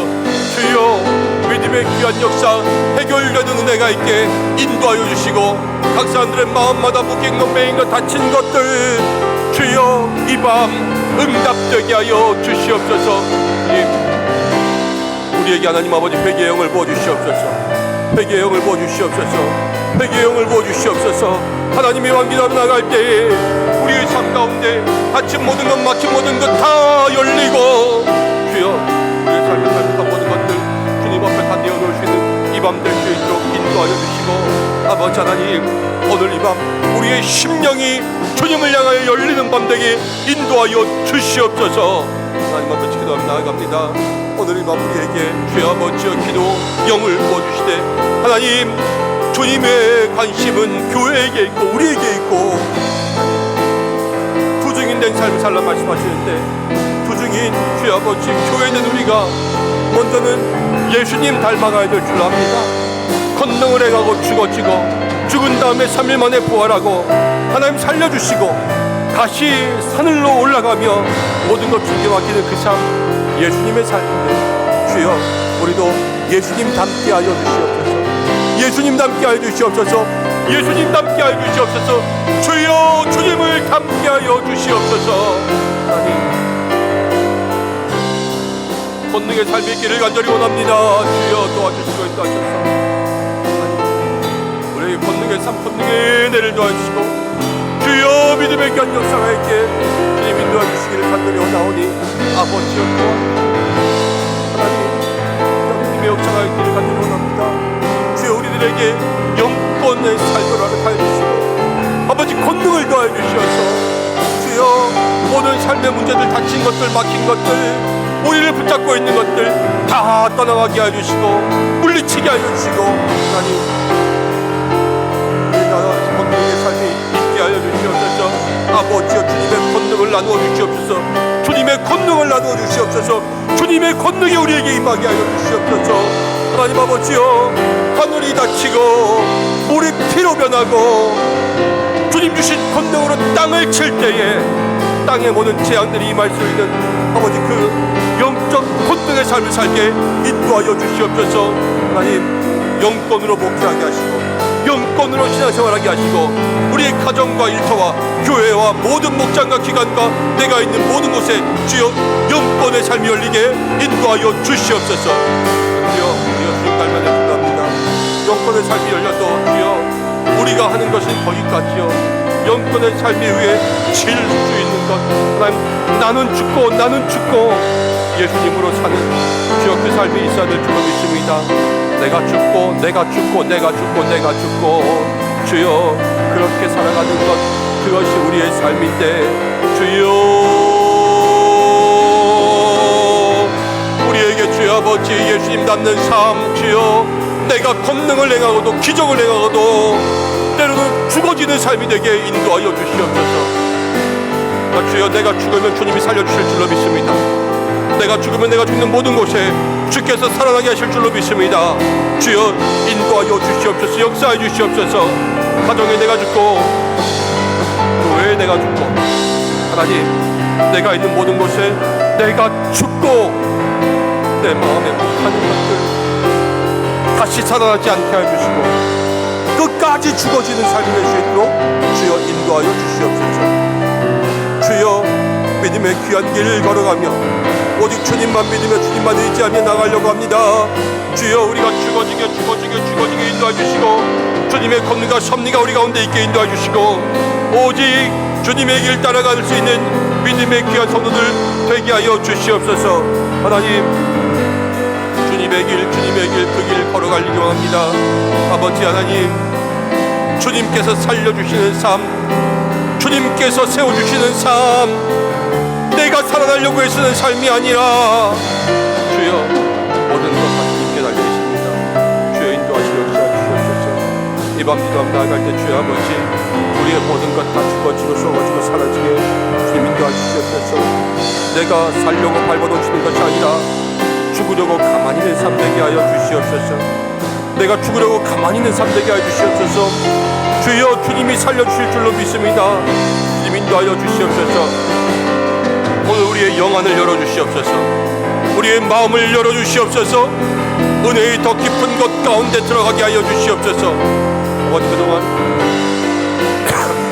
주여 믿음의 귀한 역사 해결되는 은혜가 있게 인도하여 주시고 각 사람들의 마음마다 묶인 것 매인 것 다친 것들 주여 이 밤 응답되게 하여 주시옵소서. 우리에게 하나님 아버지 회개의 영을 부어주시옵소서. 회개의 영을 부어주시옵소서. 회개의 영을 부어주시옵소서. 하나님의 왕기도 나갈 때에 우리의 삶 가운데 닫힌 모든 것 막힌 모든 것 다 열리고 주여 우리의 삶을 살펴서 모든 것들 주님 앞에 다 내어놓으시는 이 밤 될 수 있도록 인도하여 주시고 아버지 하나님 오늘 이 밤 우리의 심령이 주님을 향하여 열리는 밤 되게 인도하여 주시옵소서. 하나님 앞에 기도하며 나아갑니다. 오늘 이 밤 우리에게 주여 아버지여 기도 영을 부어주시되 하나님 주님의 관심은 교회에게 있고 우리에게 있고 부증인 된 삶을 살라 말씀하시는데 부증인 주여 아버지 교회는 우리가 먼저는 예수님 닮아가야 될 줄 압니다. 권능을 행하고 죽어지고 죽은 다음에 3일 만에 부활하고 하나님 살려주시고 다시 하늘로 올라가며 모든 것 주께 맡기는 그 삶 예수님의 삶인데 주여 우리도 예수님 닮게 하여 주시옵소서. 예수님 닮게 하여 주시옵소서. 예수님 닮게 하여 주시옵소서. 주여 주님을 닮게 하여 주시옵소서. 하나님 권능의 삶이 있기를 간절히 원합니다. 주여 도와주시고 인도하셔서 우리의 권능의 삶 권능의 은혜를 도와주시고 주여 믿음의 귀한 역사가 있게 주님 인도해 주시기를 간절히 원하오니 아버지여 하나님 믿음의 역사가 있기를 간절히 원합니다. 주여 우리들에게 영권의 삶을 허락하여 주시고 아버지 권능을 더하여 주시어서 주여 모든 삶의 문제들 닫힌 것들 막힌 것들 우리를 붙잡고 있는 것들 다 떠나가게 하여 주시고 물리치게 하여 주시고 하나님 우리나라 권능의 삶이 있게 하여 주시옵소서. 아버지여 주님의 권능을 나누어 주시옵소서. 주님의 권능을 나누어 주시옵소서. 주님의 권능이 우리에게 임하게 하여 주시옵소서. 하나님 아버지여 하늘이 닫히고 물이 피로 변하고 주님 주신 권능으로 땅을 칠 때에 땅의 모든 재앙들이 임할 수 있는 아버지 그 영적 권능의 삶을 살게 인도하여 주시옵소서. 하나님 영권으로 목회하게 하시고 영권으로 신앙생활하게 하시고 우리의 가정과 일터와 교회와 모든 목장과 기관과 내가 있는 모든 곳에 주여 영권의 삶이 열리게 인도하여 주시옵소서. 주여 주님 닮아내 기도합니다. 영권의 삶이 열려도 주여 우리가 하는 것은 거기까지요. 영권의 삶 위에 질 수 있는 것 하나님 나는 죽고 예수님으로 사는 주여 그 삶이 있어야 될 줄로 믿습니다. 내가 죽고 주여 그렇게 살아가는 것 그것이 우리의 삶인데 주여 우리에게 주여 아버지 예수님 닮는 삶 주여 내가 권능을 행하고도 기적을 행하고도 때로는 죽어지는 삶이 되게 인도하여 주시옵소서. 주여 내가 죽으면 주님이 살려주실 줄로 믿습니다. 내가 죽으면 내가 죽는 모든 곳에 주께서 살아나게 하실 줄로 믿습니다. 주여 인도하여 주시옵소서. 역사해 주시옵소서. 가정에 내가 죽고 교회에 내가 죽고 하나님 내가 있는 모든 곳에 내가 죽고 내 마음에 욱하는 것들 다시 살아나지 않게 해주시고 끝까지 죽어지는 삶이 될 수 있도록 주여 인도하여 주시옵소서. 주여 믿음의 귀한 길을 걸어가며 오직 주님만 믿으며 주님만 의지하며 나가려고 합니다. 주여 우리가 죽어지게 인도해 주시고 주님의 권능과 섭리가 우리 가운데 있게 인도해 주시고 오직 주님의 길 따라갈 수 있는 믿음의 귀한 성도들 되게 하여 주시옵소서. 하나님 주님의 길 그 길 걸어가려고 합니다. 아버지 하나님 주님께서 살려주시는 삶 주님께서 세워주시는 삶 내가 살아나려고 애쓰는 삶이 아니라 주여 모든 것 다 주님께 달려있습니다. 주여 인도하시고 역사하시옵소서. 이 밤 기도함 나아갈 때 주여 아버지 우리의 모든 것 다 죽어지고 썩어지고 사라지게 주님 인도하시옵소서. 내가 살려고 밟아놓치는 것이 아니라 죽으려고 가만히 있는 삶 되게 하여 주시옵소서. 내가 죽으려고 가만히 있는 삶 되게 하여 주시옵소서. 주여, 주님이 살려주실 줄로 믿습니다. 주님 인도하여 주시옵소서. 오늘 우리의 영안을 열어주시옵소서. 우리의 마음을 열어주시옵소서. 은혜의 더 깊은 곳 가운데 들어가게 하여 주시옵소서. 아버지, 그동안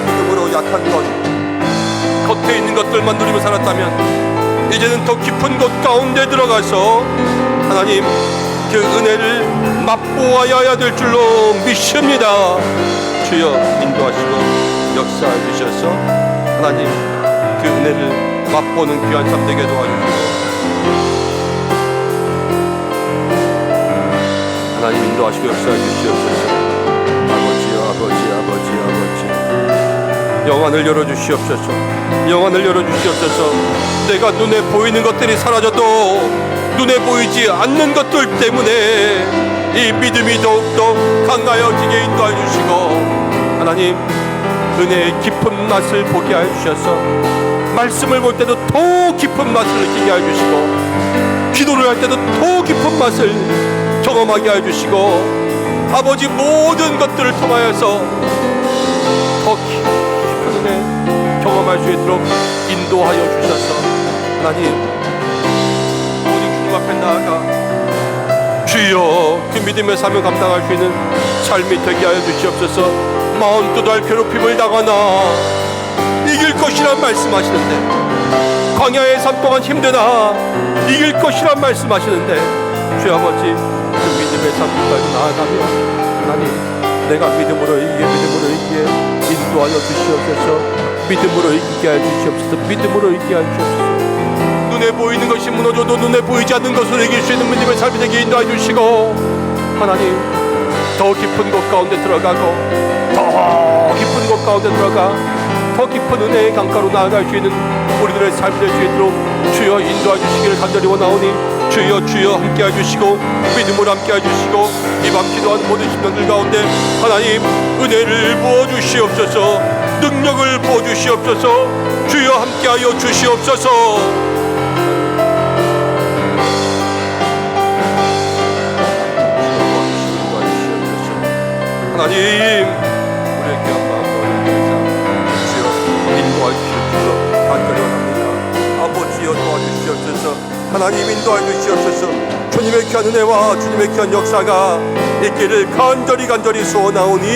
믿음으로 약한 것, 겉에 있는 것들만 누리며 살았다면 이제는 더 깊은 곳 가운데 들어가서 하나님 그 은혜를 맛보아야 될 줄로 믿습니다. 주여, 인도하시고 역사해 주셔서 하나님 그 은혜를 맛보는 귀한 삶 되게 도와주시고 하나님 인도하시고 역사해 주시옵소서. 아버지 영안을 열어주시옵소서. 영안을 열어주시옵소서. 내가 눈에 보이는 것들이 사라져도 눈에 보이지 않는 것들 때문에 이 믿음이 더욱더 강하여지게 인도해 주시고 하나님 은혜의 깊은 맛을 보게 하여 주셔서 말씀을 볼 때도 더 깊은 맛을 느끼게 하여 주시고 기도를 할 때도 더 깊은 맛을 경험하게 하여 주시고 아버지 모든 것들을 통하여서 더 깊은 은혜 경험할 수 있도록 인도하여 주셔서 하나님 오직 주님 앞에 나아가 주여 그 믿음의 사명 감당할 수 있는 삶이 되게 하여 주시옵소서. 마흔 두 달 괴롭힘을 당하나 이길 것이란 말씀하시는데 광야의 삶 동안 힘드나 이길 것이란 말씀하시는데 주여 아버지 그 믿음의 삶까지 나아가며 하나님 내가 믿음으로 이기게 인도하여 주시옵소서. 믿음으로 이기게 하여 주시옵소서. 믿음으로 이기게 하여 주시옵소서. 눈에 보이는 것이 무너져도 눈에 보이지 않는 것을 이길 수 있는 믿음의 삶이 되게 인도하여 주시고 하나님 더 깊은 곳 가운데 들어가고 더 깊은 곳 가운데 들어가 더 깊은 은혜의 강가로 나아갈 수 있는 우리들의 삶이 될 수 있도록 주여 인도해 주시기를 간절히 원하오니 주여 함께해 주시고 믿음으로 함께해 주시고 이 밤 기도하는 모든 심령들 가운데 하나님 은혜를 부어주시옵소서. 능력을 부어주시옵소서. 주여 함께하여 주시옵소서. 하나님 우리의 귀한 마음 가운데 주여 인도해 주실 줄로 간절히 원합니다. 아버지여 도와주시옵소서. 하나님 인도해 주시옵소서. 주님의 귀한 은혜와 주님의 귀한 역사가 있기를 간절히 소원하오니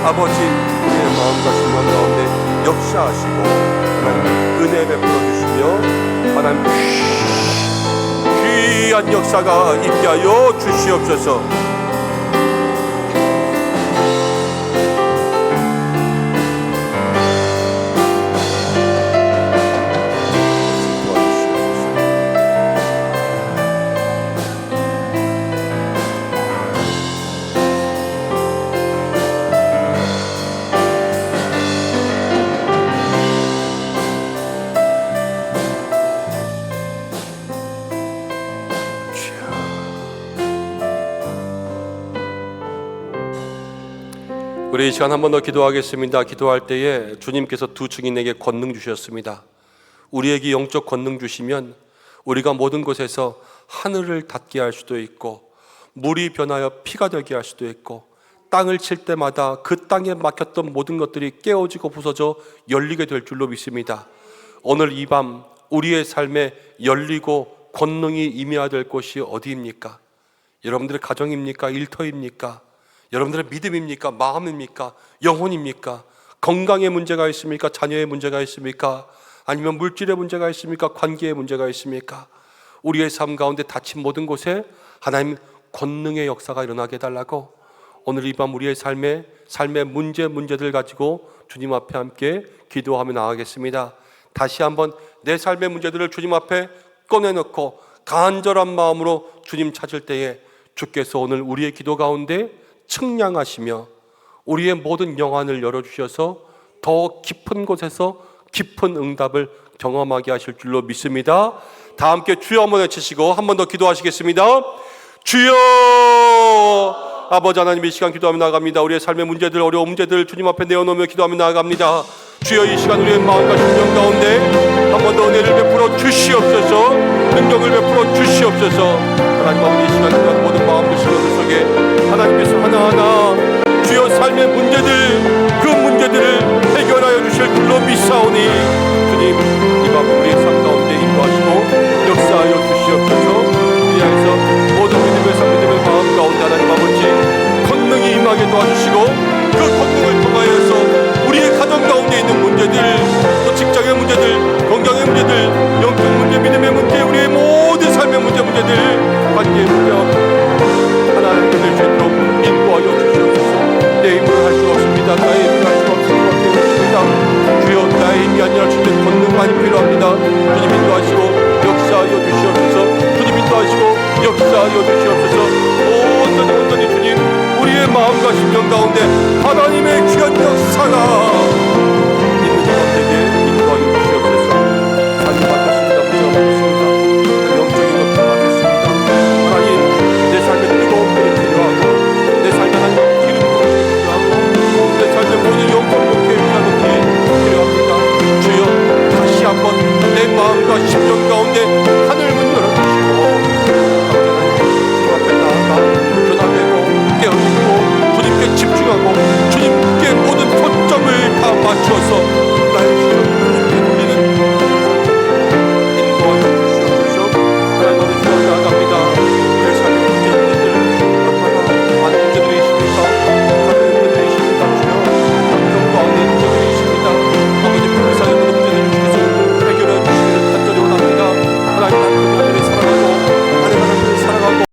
아버지 우리의 마음과 심령 가운데 역사하시고 하나님 은혜 베풀어 주시며 하나님 귀한 역사가 있게 하여 주시옵소서. 우리 이 시간 한 번 더 기도하겠습니다. 기도할 때에 주님께서 두 증인에게 권능 주셨습니다. 우리에게 영적 권능 주시면 우리가 모든 곳에서 하늘을 닿게 할 수도 있고 물이 변하여 피가 되게 할 수도 있고 땅을 칠 때마다 그 땅에 막혔던 모든 것들이 깨어지고 부서져 열리게 될 줄로 믿습니다. 오늘 이 밤 우리의 삶에 열리고 권능이 임해야 될 곳이 어디입니까? 여러분들의 가정입니까? 일터입니까? 여러분들의 믿음입니까? 마음입니까? 영혼입니까? 건강에 문제가 있습니까? 자녀의 문제가 있습니까? 아니면 물질의 문제가 있습니까? 관계의 문제가 있습니까? 우리의 삶 가운데 닫힌 모든 곳에 하나님 권능의 역사가 일어나게 해달라고 오늘 이 밤 우리의 삶의 문제들 가지고 주님 앞에 함께 기도하며 나가겠습니다. 다시 한번 내 삶의 문제들을 주님 앞에 꺼내놓고 간절한 마음으로 주님 찾을 때에 주께서 오늘 우리의 기도 가운데 측량하시며 우리의 모든 영안을 열어주셔서 더 깊은 곳에서 깊은 응답을 경험하게 하실 줄로 믿습니다. 다 함께 주여 한번 외치시고 한 번 더 기도하시겠습니다. 주여! 아버지 하나님 이 시간 기도하며 나아갑니다. 우리의 삶의 문제들 어려운 문제들 주님 앞에 내어놓으며 기도하며 나아갑니다. 주여 이 시간 우리의 마음과 심령 가운데 한 번 더 은혜를 베풀어 주시옵소서. 관계 무역 하나를 이룰 수 있도록 인도하여 주시옵소서. 내 힘으로 할 수 없습니다. 나의 힘으로 할 수 없을 수밖에 없습니다. 주여 나의 힘이 아니라 주님 권능만이 필요합니다. 주님 인도하시고 역사하여 주시옵소서. 주님 인도하시고 역사하여 주시옵소서.